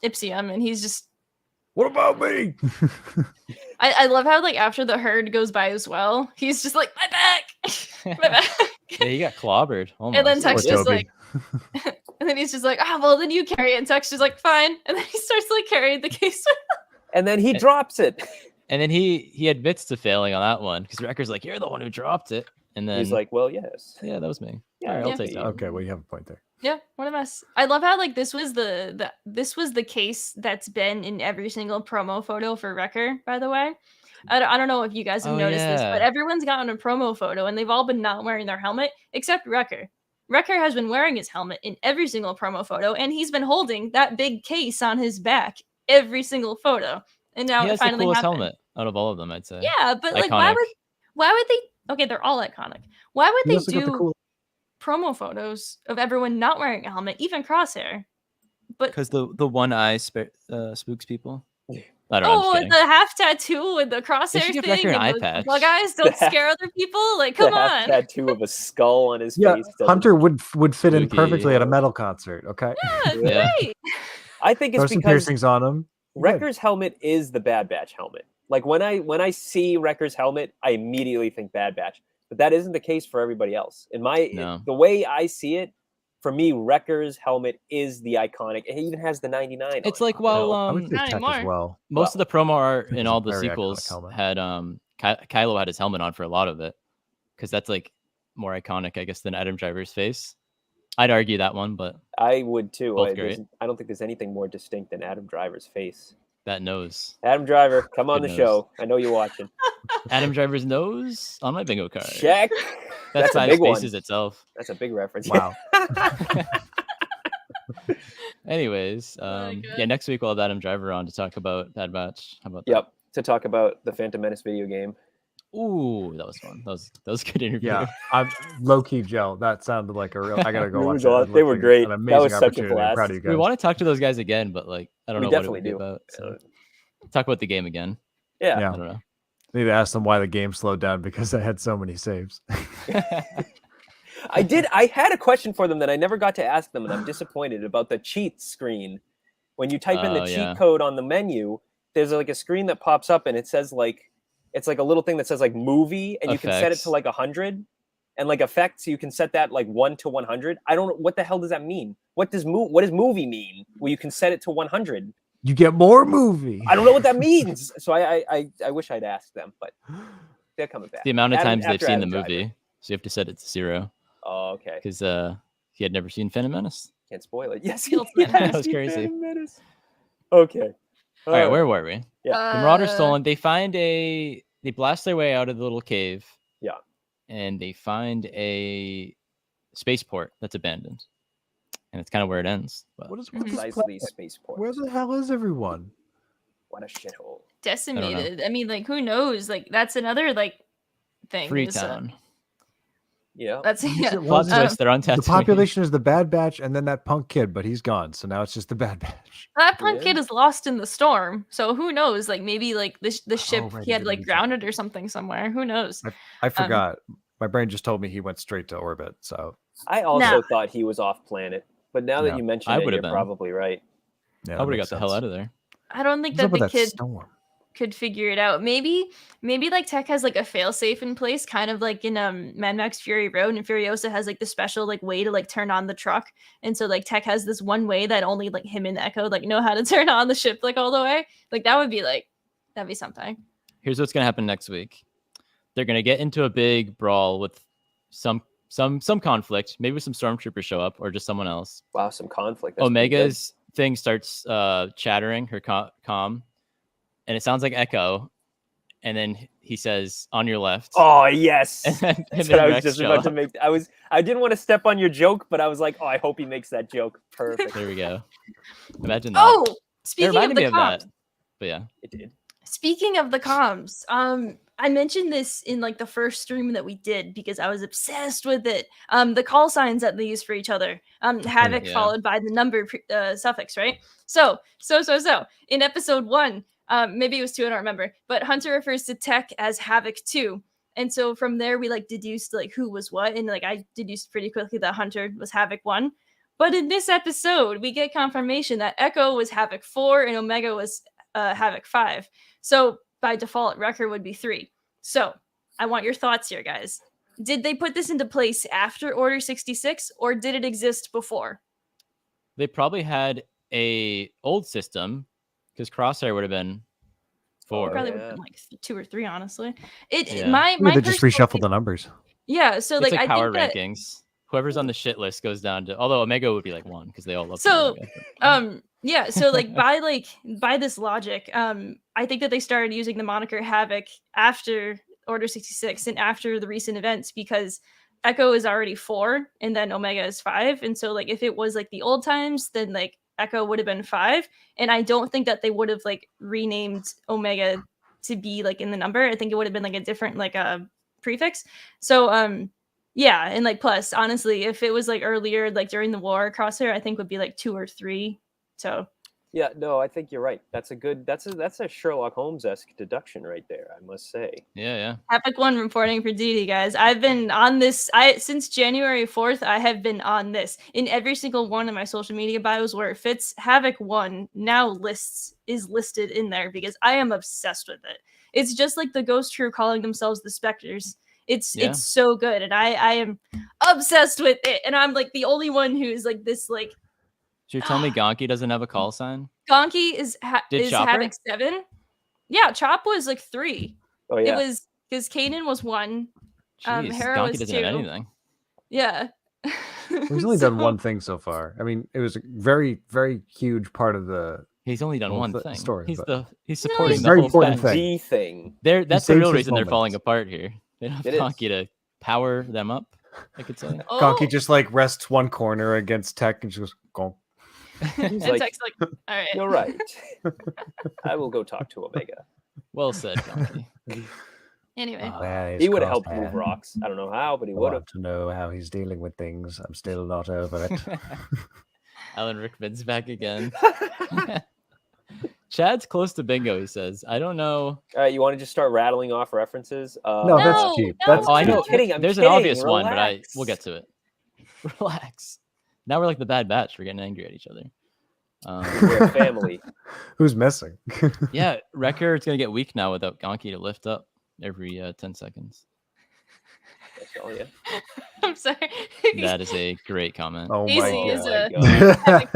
Ipsium, and he's just, what about me? I love how like after the herd goes by as well, he's just like, my back, my back. Yeah, he got clobbered. Almost. And then Tex just Toby. like, and then he's just like, well, then you carry it, and Tex just like, fine, and then he starts like carrying the case. And then he drops it. And then he admits to failing on that one because Wrecker's like, you're the one who dropped it. And then he's like, well, yes. Yeah, that was me. Yeah, All right, I'll take that. Okay, well, you have a point there. Yeah, what a mess. I love how like this was the case that's been in every single promo photo for Wrecker, by the way. I don't know if you guys have noticed this, but everyone's gotten a promo photo and they've all been not wearing their helmet except Wrecker. Wrecker has been wearing his helmet in every single promo photo, and he's been holding that big case on his back every single photo. And now he it finally the coolest happened. helmet out of all of them, I'd say. Yeah, but like Iconic. why would they? Okay, they're all iconic. Why would He they also got the do cool- promo photos of everyone not wearing a helmet, even Crosshair? But because the one eye spooks people. I don't know. I'm just kidding. The half tattoo with the crosshair give thing Wrecker an and eye the patch. bug eyes don't scare other people. Like, come the half on. tattoo of a skull on his Yeah, face. doesn't- Hunter would fit in Spooky. perfectly at a metal concert. Okay, Yeah, right. I think throw it's some because piercings on him. Wrecker's helmet is the Bad Batch helmet. Like when I see Wrecker's helmet, I immediately think Bad Batch. But that isn't the case for everybody else. The way I see it, for me, Wrecker's helmet is the iconic. It even has the 99. It's on like, it, well, I would say Not Tech as anymore. well. most of the promo art Tech in is a all the very iconic sequels helmet. had Kylo had his helmet on for a lot of it, because that's like more iconic, I guess, than Adam Driver's face. I'd argue that one, but I would too. Both great. I don't think there's anything more distinct than Adam Driver's face. that nose. Adam Driver, come on Good the nose. show. I know you're watching. Adam Driver's nose on my bingo card. Check. That's a Five big one. Spaces itself. That's a big reference. Wow. Anyways, God. yeah, next week we'll have Adam Driver on to talk about Bad Batch. How about that? Yep. To talk about the Phantom Menace video game. Ooh, that was fun. That was a good interview. Yeah, I'm low key Joe. That sounded like a real. I gotta go It watch was it. awesome. It They looked were like great. An That amazing was such a opportunity. I'm blast. proud of you guys. We want to talk to those guys again, but like I don't We know what it definitely would be do. about. So talk about the game again. Yeah. Yeah. I don't know. Need to ask them why the game slowed down because I had so many saves. I had a question for them that I never got to ask them, and I'm disappointed about the cheat screen. When you type in the Oh, cheat yeah. code on the menu, there's like a screen that pops up, and it says like it's like a little thing that says like movie, and you can set it Effects. to like 100, and like effects you can set that like 1 to 100. I don't know what the hell does that mean. What does movie mean? Well, you can set it to 100. You get more movie. I don't know what that means. So I wish I'd asked them, but they're coming back. The amount of times they've after seen the Adam Driver. movie, so you have to set it to 0 Oh, okay. because he had never seen Phantom Menace. Can't spoil it. Yes, Guilty. he hadn't That was seen crazy. Phantom Menace. Okay. All right, where were we? Yeah. The Marauders stolen. They find they blast their way out of the little cave. Yeah. And they find a spaceport that's abandoned, and it's kind of where it ends. But What is Precisely spaceport. Where the hell is everyone? What a shithole. Decimated. I mean, like, who knows? Like, that's another like thing. Freetown. Yeah. That's yeah. Plot twist. They're on The Tatooine. population is the Bad Batch and then that punk kid, but he's gone. So now it's just the Bad Batch. That punk Yeah. kid is lost in the storm. So who knows? Like maybe like the ship right, he he had did like mention grounded or something somewhere. Who knows? I forgot. My brain just told me he went straight to orbit. So I also Nah. thought he was off planet, but now that Yeah. you mention I it, would've you're been. probably right. yeah, I would have got the hell out of there. I don't think What's up that with the that kid storm? could figure it out. Maybe like Tech has like a failsafe in place, kind of like in Mad Max Fury Road, and Furiosa has like the special like way to like turn on the truck, and so like Tech has this one way that only like him and Echo like know how to turn on the ship like all the way. Like that'd be something. Here's what's gonna happen next week. They're gonna get into a big brawl with some conflict. Maybe some stormtroopers show up or just someone else. Wow, some conflict. That's pretty good. Omega's thing starts chattering her comm, and it sounds like Echo. And then he says, "On your left." Oh yes. And then, That's and what then I was Rex just show about to up. make. I didn't want to step on your joke, but I was like, oh, I hope he makes that joke. Perfect. There we go. Imagine that. Oh, It speaking of reminded the me of comms. that. But yeah. It did. Speaking of the comms, I mentioned this in like the first stream that we did because I was obsessed with it. The call signs that they use for each other. Havoc Yeah. followed by the number suffix, right? So in episode 1, maybe it was 2, I don't remember, but Hunter refers to Tech as Havoc 2. And so from there we like deduced like who was what, and like I deduced pretty quickly that Hunter was Havoc 1. But in this episode, we get confirmation that Echo was Havoc 4 and Omega was Havoc 5. So by default, Wrecker would be 3. So I want your thoughts here, guys. Did they put this into place after Order 66, or did it exist before? They probably had a old system because Crosshair would have been 4. Probably yeah. would have been like 2 or 3, honestly. Yeah. My Maybe they just personal reshuffled the numbers. Yeah, so It's like I power think that, rankings. Whoever's on the shit list goes down to. Although Omega would be like 1 because they all love. So, Omega. yeah, so like by this logic, I think that they started using the moniker Havoc after Order 66 and after the recent events because Echo is already 4 and then Omega is 5, and so like if it was like the old times, then like Echo would have been 5, and I don't think that they would have like renamed Omega to be like in the number. I think it would have been like a different like a prefix. So yeah, and like plus honestly, if it was like earlier, like during the war, Crosshair I think would be like 2 or 3 So yeah, no, I think you're right. That's a Sherlock Holmes-esque deduction right there, I must say. Yeah. Havoc 1 reporting for duty, guys. I've been on this. Since January 4th, I have been on this. In every single one of my social media bios where it fits, Havoc 1 now is listed in there because I am obsessed with it. It's just like the Ghost Crew calling themselves the Spectres. It's so good, and I am obsessed with it. And I'm like the only one who's like this like. So you're telling me Gonki doesn't have a call sign? Gonki is Chopper? Havoc 7. Yeah, Chop was like 3. Oh yeah. It was because Kanan was 1. Jeez, Hera Gonki was doesn't 2. have anything. Yeah. He's only done one thing so far. I mean, it was a very, very huge part of the. He's only done one thing. Story, he's supporting it's the very whole important fact. thing. Thing. That's the real saves his reason they're falling moments. apart here. They don't have Gonki to power them up, I could say. Gonki just like rests one corner against Tech and she goes, go. He's And like, Tech's like, all right. you're right. I will go talk to Omega. Well said, Gonki. Anyway. He would have helped move rocks. I don't know how, but he would have. To know how he's dealing with things. I'm still not over it. Alan Rickman's back again. Chad's close to bingo, he says. I don't know. All right, you want to just start rattling off references? No, that's cheap. No, That's I know. I'm kidding. There's an obvious one, Relax. but we'll get to it. Relax. Now we're like the Bad Batch. We're getting angry at each other. We're a family. Who's missing? Yeah, Wrecker is going to get weak now without Gonki to lift up every 10 seconds. Oh, yeah. I'm sorry. That is a great comment. Oh my Easy is god. Havoc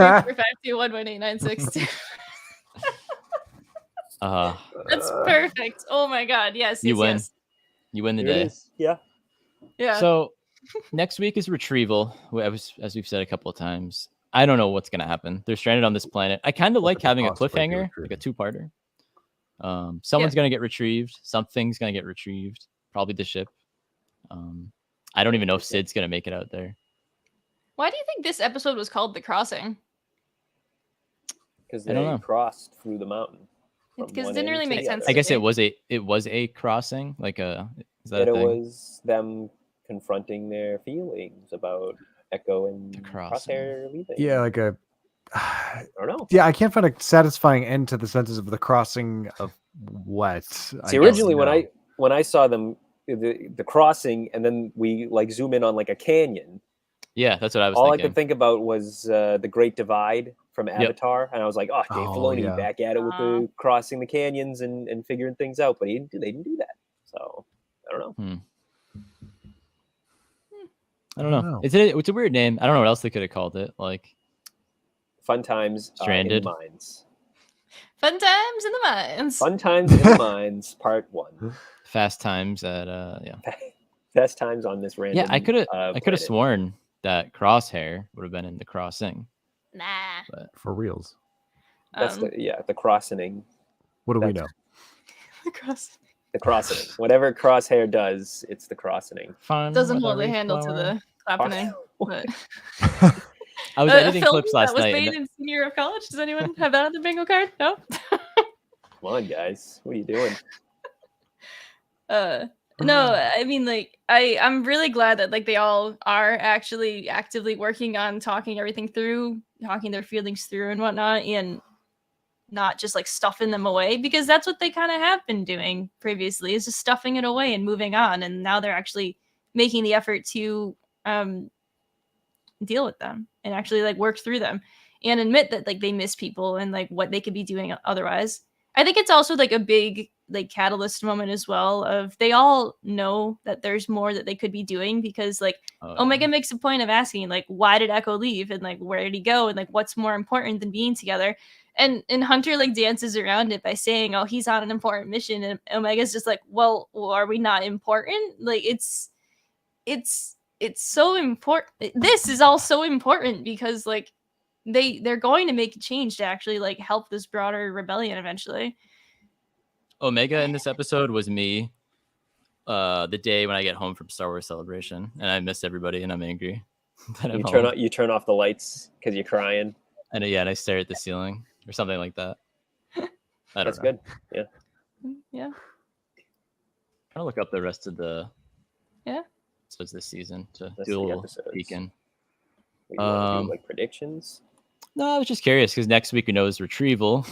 5211896. That's perfect. Oh my god. Yes. You yes, win. yes. You win the Here it day. is. Yeah. Yeah. So next week is retrieval, as we've said a couple of times. I don't know what's going to happen. They're stranded on this planet. I kind of like having a cliffhanger, like a two-parter. Someone's going to get retrieved. Something's going to get retrieved. Probably the ship. I don't even know if Sid's going to make it out there. Why do you think this episode was called The Crossing? Because they crossed through the mountain. Because it didn't really make sense. I guess it was a crossing. Like is that it a thing? was them confronting their feelings about Echo and Crosshair leaving. Yeah, like a. I don't know. Yeah, I can't find a satisfying end to the senses of the crossing of what. See, originally when I saw them, the crossing, and then we like zoom in on like a canyon. Yeah, that's what I was All thinking. I could think about was the Great Divide from Avatar, and I was like, oh, Dave Filoni back at it with the crossing the canyons and figuring things out, but they didn't do that. So I don't know. I don't know. It's a weird name. I don't know what else they could have called it. Like Fun Times Stranded. in the Mines. Fun Times in the Mines. Fun Times in the Mines, Part 1. Fast Times at Fast Times on this random. Yeah, I could have sworn that Crosshair would have been in the Crossing. Nah. But For reals. That's the crossing. What do we know? The Crossing. The crossing. Whatever Crosshair does, it's the crossing. Doesn't hold a handle to the clapping. But I was editing clips last that was night. made in senior year of college. Does anyone have that on the bingo card? No. Come on, guys. What are you doing? No, I mean, like, I'm really glad that like they all are actually actively working on talking everything through, talking their feelings through and whatnot, and not just like stuffing them away, because that's what they kind of have been doing previously, is just stuffing it away and moving on. And now they're actually making the effort to deal with them and actually like work through them and admit that like they miss people and like what they could be doing otherwise. I think it's also like a big like catalyst moment as well of they all know that there's more that they could be doing, because like Omega makes a point of asking like, why did Echo leave and like where did he go and like what's more important than being together, and Hunter like dances around it by saying, oh, he's on an important mission, and Omega's just like, well, are we not important? Like it's so important. This is all so important because like they're going to make a change to actually like help this broader rebellion eventually. Omega in this episode was me the day when I get home from Star Wars Celebration and I miss everybody and I'm angry. You turn off the lights because you're crying. And I stare at the ceiling or something like that. That's good. Yeah. Yeah. Trying to look up the rest of the episodes this season to do a little peek in. Do like predictions. No, I was just curious because next week we know is retrieval,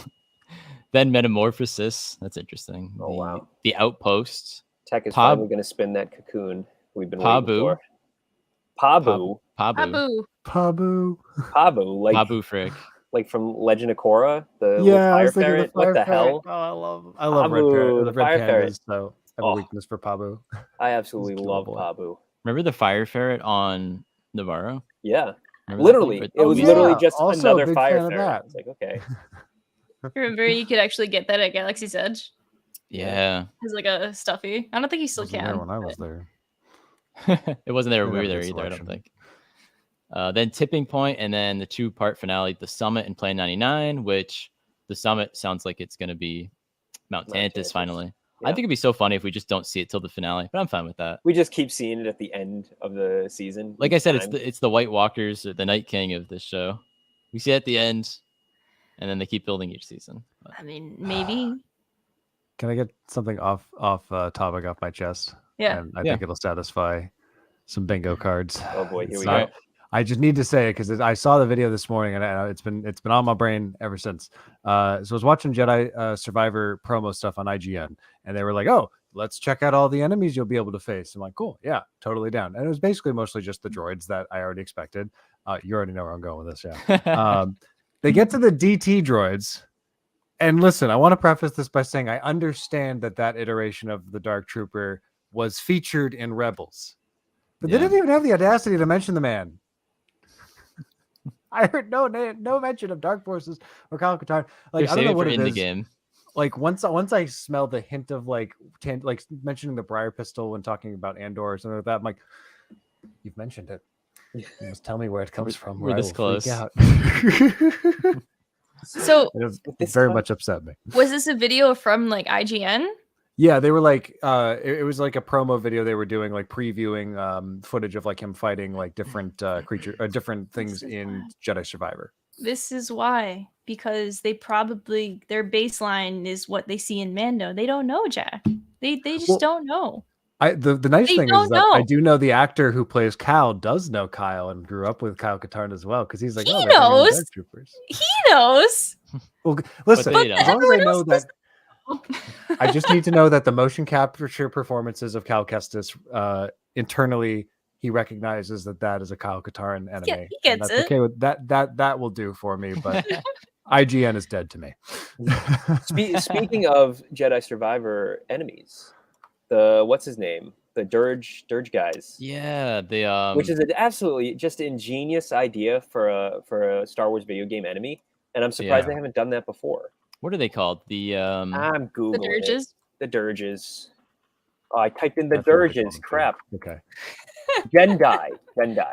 then metamorphosis. That's interesting. Oh, wow. The outposts. Tech is finally going to spin that cocoon we've been waiting for. Pabu. Pabu. Like Pabu Frick. Like from Legend of Korra, the little fire ferret. What the hell? Oh, I love Pabu, red pandas. So I have a weakness for Pabu. I absolutely love Pabu. Remember the fire ferret on Navarro? Yeah. Literally. It was literally just also another fire ferret. It's like, okay. Remember, you could actually get that at Galaxy's Edge. Yeah. It's like a stuffy. I don't think he still can. There when I was there. It wasn't there when we were there either, I don't think. Then Tipping Point, and then the 2-part finale, The Summit and Plan 99, which the Summit sounds like it's going to be Mount Tantus finally. Yeah. I think it'd be so funny if we just don't see it till the finale, but I'm fine with that. We just keep seeing it at the end of the season. Like I said, it's the White Walkers, the Night King of this show. We see it at the end, and then they keep building each season. But... I mean, maybe. Can I get something off topic off my chest? Yeah. And I think it'll satisfy some bingo cards. Oh boy, here we go. I just need to say it because I saw the video this morning and it's been on my brain ever since. So I was watching Jedi Survivor promo stuff on IGN, and they were like, "Oh, let's check out all the enemies you'll be able to face." I'm like, "Cool, yeah, totally down." And it was basically mostly just the droids that I already expected. You already know where I'm going with this, yeah. They get to the DT droids, and listen, I want to preface this by saying I understand that iteration of the Dark Trooper was featured in Rebels, but they didn't even have the audacity to mention the man. I heard no mention of Dark Forces or Kyle Katarn. Like, I don't know what it is. The game. Like once I smell the hint of like mentioning the Briar Pistol when talking about Andor or something like that, I'm like, you've mentioned it. You must tell me where it comes from. We're this close. Out. So it very much upset me. Was this a video from like IGN? Yeah, they were like, it was like a promo video they were doing, like previewing footage of like him fighting like different different things in Jedi Survivor. This is why, because their baseline is what they see in Mando. They don't know, Jack. They just don't know. The nice thing is that I do know the actor who plays Cal does know Kyle and grew up with Kyle Katarn as well, because he's like, he knows. He knows. Well, listen, as long as I know that. I just need to know that the motion capture performances of Cal Kestis, internally, he recognizes that is a Kyle Katarn enemy. Yeah, he gets it. Okay with that. That will do for me. But IGN is dead to me. Speaking of Jedi Survivor enemies, what's his name? The Dirge guys. Yeah, which is an absolutely just ingenious idea for a Star Wars video game enemy, and I'm surprised they haven't done that before. What are they called? I'm Googling the Dirges. The Dirges. Oh, I typed in the Dirges. Crap. Okay. Jendai.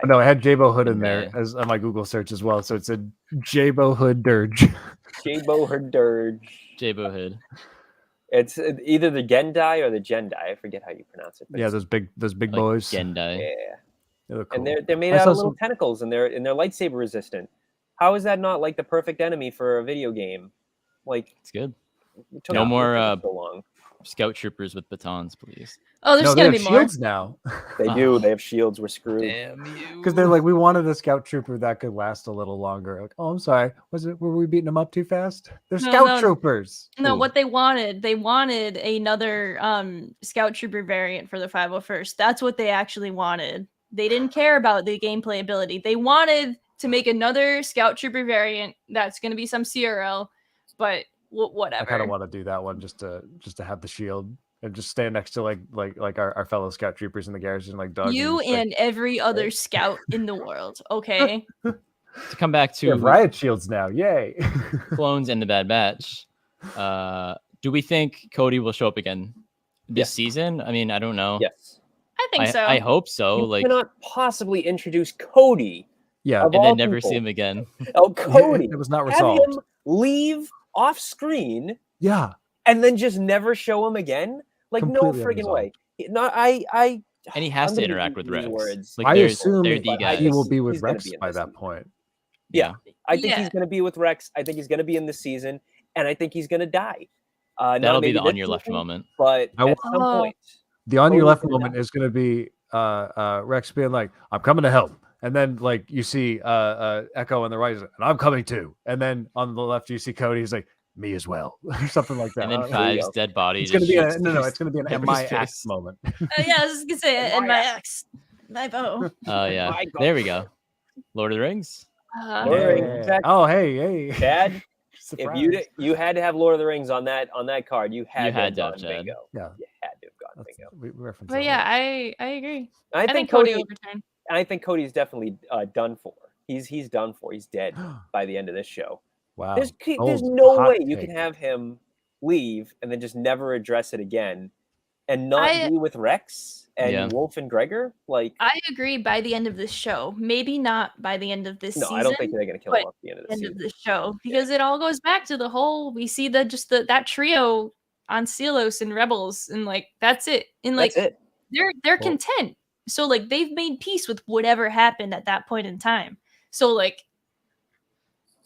No, I had Jabo Hood in there as on my Google search as well. So it said Jabo Hood Dirge. Jabo Hood Dirge. Jabo Hood. It's either the Gendai or the Jendai. I forget how you pronounce it. Yeah, those big like boys. Gendai. Yeah. They look cool. And they're made out of little tentacles, and they're lightsaber resistant. How is that not like the perfect enemy for a video game? Like, it's good. No more scout troopers with batons, please. Oh, there's gonna be more shields now. They do. They have shields. We're screwed. Damn you. Because they're like, we wanted a scout trooper that could last a little longer. Like, oh, I'm sorry. Were we beating them up too fast? They're scout troopers. No, what they wanted another scout trooper variant for the 501st. That's what they actually wanted. They didn't care about the gameplay ability. They wanted to make another scout trooper variant that's going to be some CRL. But whatever. I kind of want to do that one just to have the shield and just stand next to like our fellow scout troopers in the garrison, like Doug. You and every other scout in the world. Okay. To come back to riot shields now, yay! Clones and the Bad Batch. Do we think Cody will show up again this season? I mean, I don't know. Yes, I think so. I hope so. You cannot possibly introduce Cody. Yeah, and then never see him again. Oh, Cody! It was not resolved. Have him leave off screen, and then just never show him again. Like, completely no friggin' way. And he has to interact with Rex. Like, I assume he will be with Rex by that point. Yeah, I think he's going to be with Rex. I think he's going to be in the season, and I think he's going to die. That'll be the on your left moment. But at some point, the on your left moment is going to be Rex being like, "I'm coming to help," And then like you see Echo on the right, and I'm coming too. And then on the left you see Cody. He's like, me as well, or something like that. And then Five's dead body. It's gonna be shoots it's gonna be an Pepper's MI face. X moment. Yeah, I was just gonna say, and my ex, my bow. Oh yeah, there we go. Lord of the Rings. Lord of the Rings. Exactly. Oh hey, Chad. If you had to have Lord of the Rings on that card, you had to have gone Chad. bingo. Yeah, you had to have gone bingo. But yeah, I agree. I think Cody overturned. I think Cody's definitely done for. He's done for. He's dead by the end of this show. Wow. There's no way you can have him leave and then just never address it again, and not be with Rex and Wolf and Gregor. Like, I agree. By the end of this show, maybe not by the end of this season. No, I don't think they're gonna kill him at the end of this show, because it all goes back to the whole. We see that trio on Sealos and Rebels, and like that's it. And like they're content. So like they've made peace with whatever happened at that point in time. So like,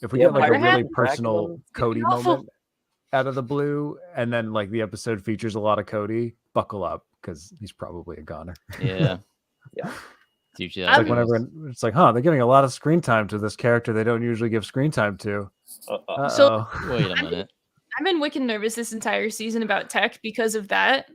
if we get like a really personal Cody moment out of the blue, and then like the episode features a lot of Cody, buckle up, because he's probably a goner. Yeah. It's like whenever it's like, they're giving a lot of screen time to this character they don't usually give screen time to. So wait a minute. I've been wicked nervous this entire season about Tech because of that.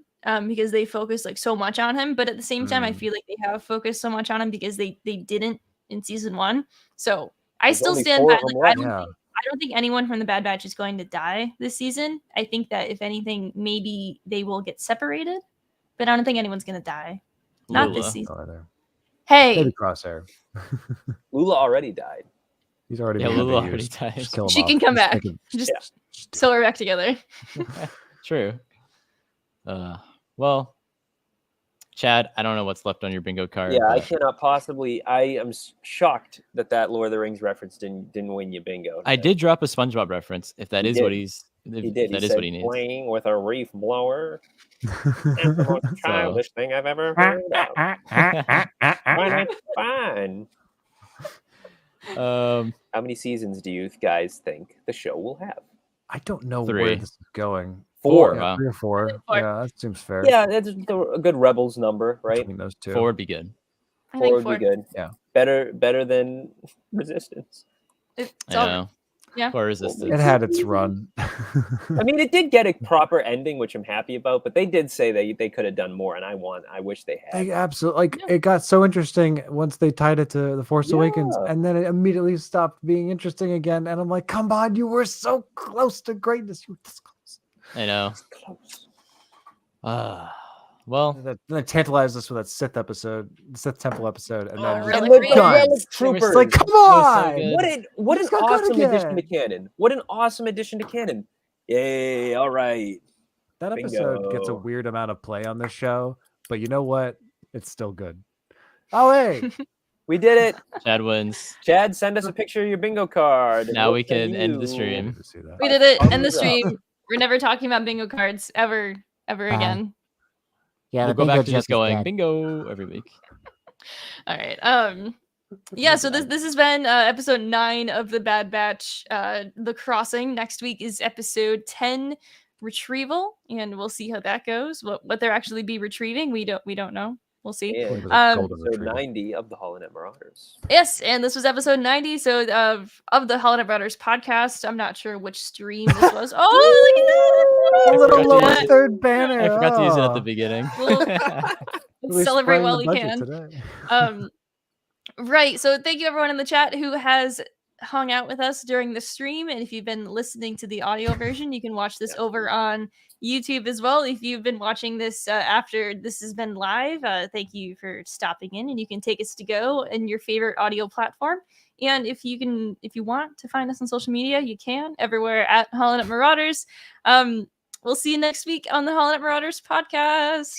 Because they focus like so much on him, but at the same time, I feel like they have focused so much on him because they didn't in season 1. So I still stand by. Like, I don't think anyone from the Bad Batch is going to die this season. I think that if anything, maybe they will get separated, but I don't think anyone's going to die. Not this season. Hey, maybe Crosshair. Lula already died. He's already Lula already died. She can come back. Just sew her back together. True. Well, Chad, I don't know what's left on your bingo card. Yeah, I cannot possibly. I am shocked that Lord of the Rings reference didn't win you bingo. I did drop a SpongeBob reference. If that is what he's, he did. That is what he needs. Playing with a reef blower. That's the most childish thing I've ever heard of. Fine. How many seasons do you guys think the show will have? I don't know where this is going. 4. Yeah, 3 or 4. Yeah, that seems fair. Yeah, that's a good Rebels number, right? Between those two. 4 would be good. 4 would be good. Yeah. Better than Resistance. I know. Yeah. For Resistance. It had its run. I mean, it did get a proper ending, which I'm happy about, but they did say they could have done more, and I wish they had. They absolutely it got so interesting once they tied it to The Force Awakens, and then it immediately stopped being interesting again. And I'm like, come on, you were so close to greatness. You were this close. I know. Close. Well, then they tantalized us with that Sith Temple episode, and then the Troopers. It's like, come on! So what an awesome addition to canon! What an awesome addition to canon! Yay! All right. That episode gets a weird amount of play on this show, but you know what? It's still good. Oh hey, we did it! Chad wins. Chad, send us a picture of your bingo card. Now we can end the stream. We did it. End the stream. We're never talking about bingo cards ever again. Yeah, we'll go back to just going bingo every week. All right. Yeah, so this has been episode 9 of the Bad Batch, The Crossing. Next week is episode 10, Retrieval, and we'll see how that goes. What they'll actually be retrieving, we don't know. We'll see. Episode 90 of the HoloNet Marauders. Yes, and this was episode 90 of the HoloNet Marauders podcast. I'm not sure which stream this was. Oh, look at that! A little lower third banner. I forgot to use it at the beginning. Let's celebrate while we can. Right. So thank you everyone in the chat who has hung out with us during the stream. And if you've been listening to the audio version, you can watch this over on YouTube as well. If you've been watching this after this has been live, thank you for stopping in, and you can take us to go in your favorite audio platform. And if you want to find us on social media, you can everywhere at HoloNet Marauders. We'll see you next week on the HoloNet Marauders podcast.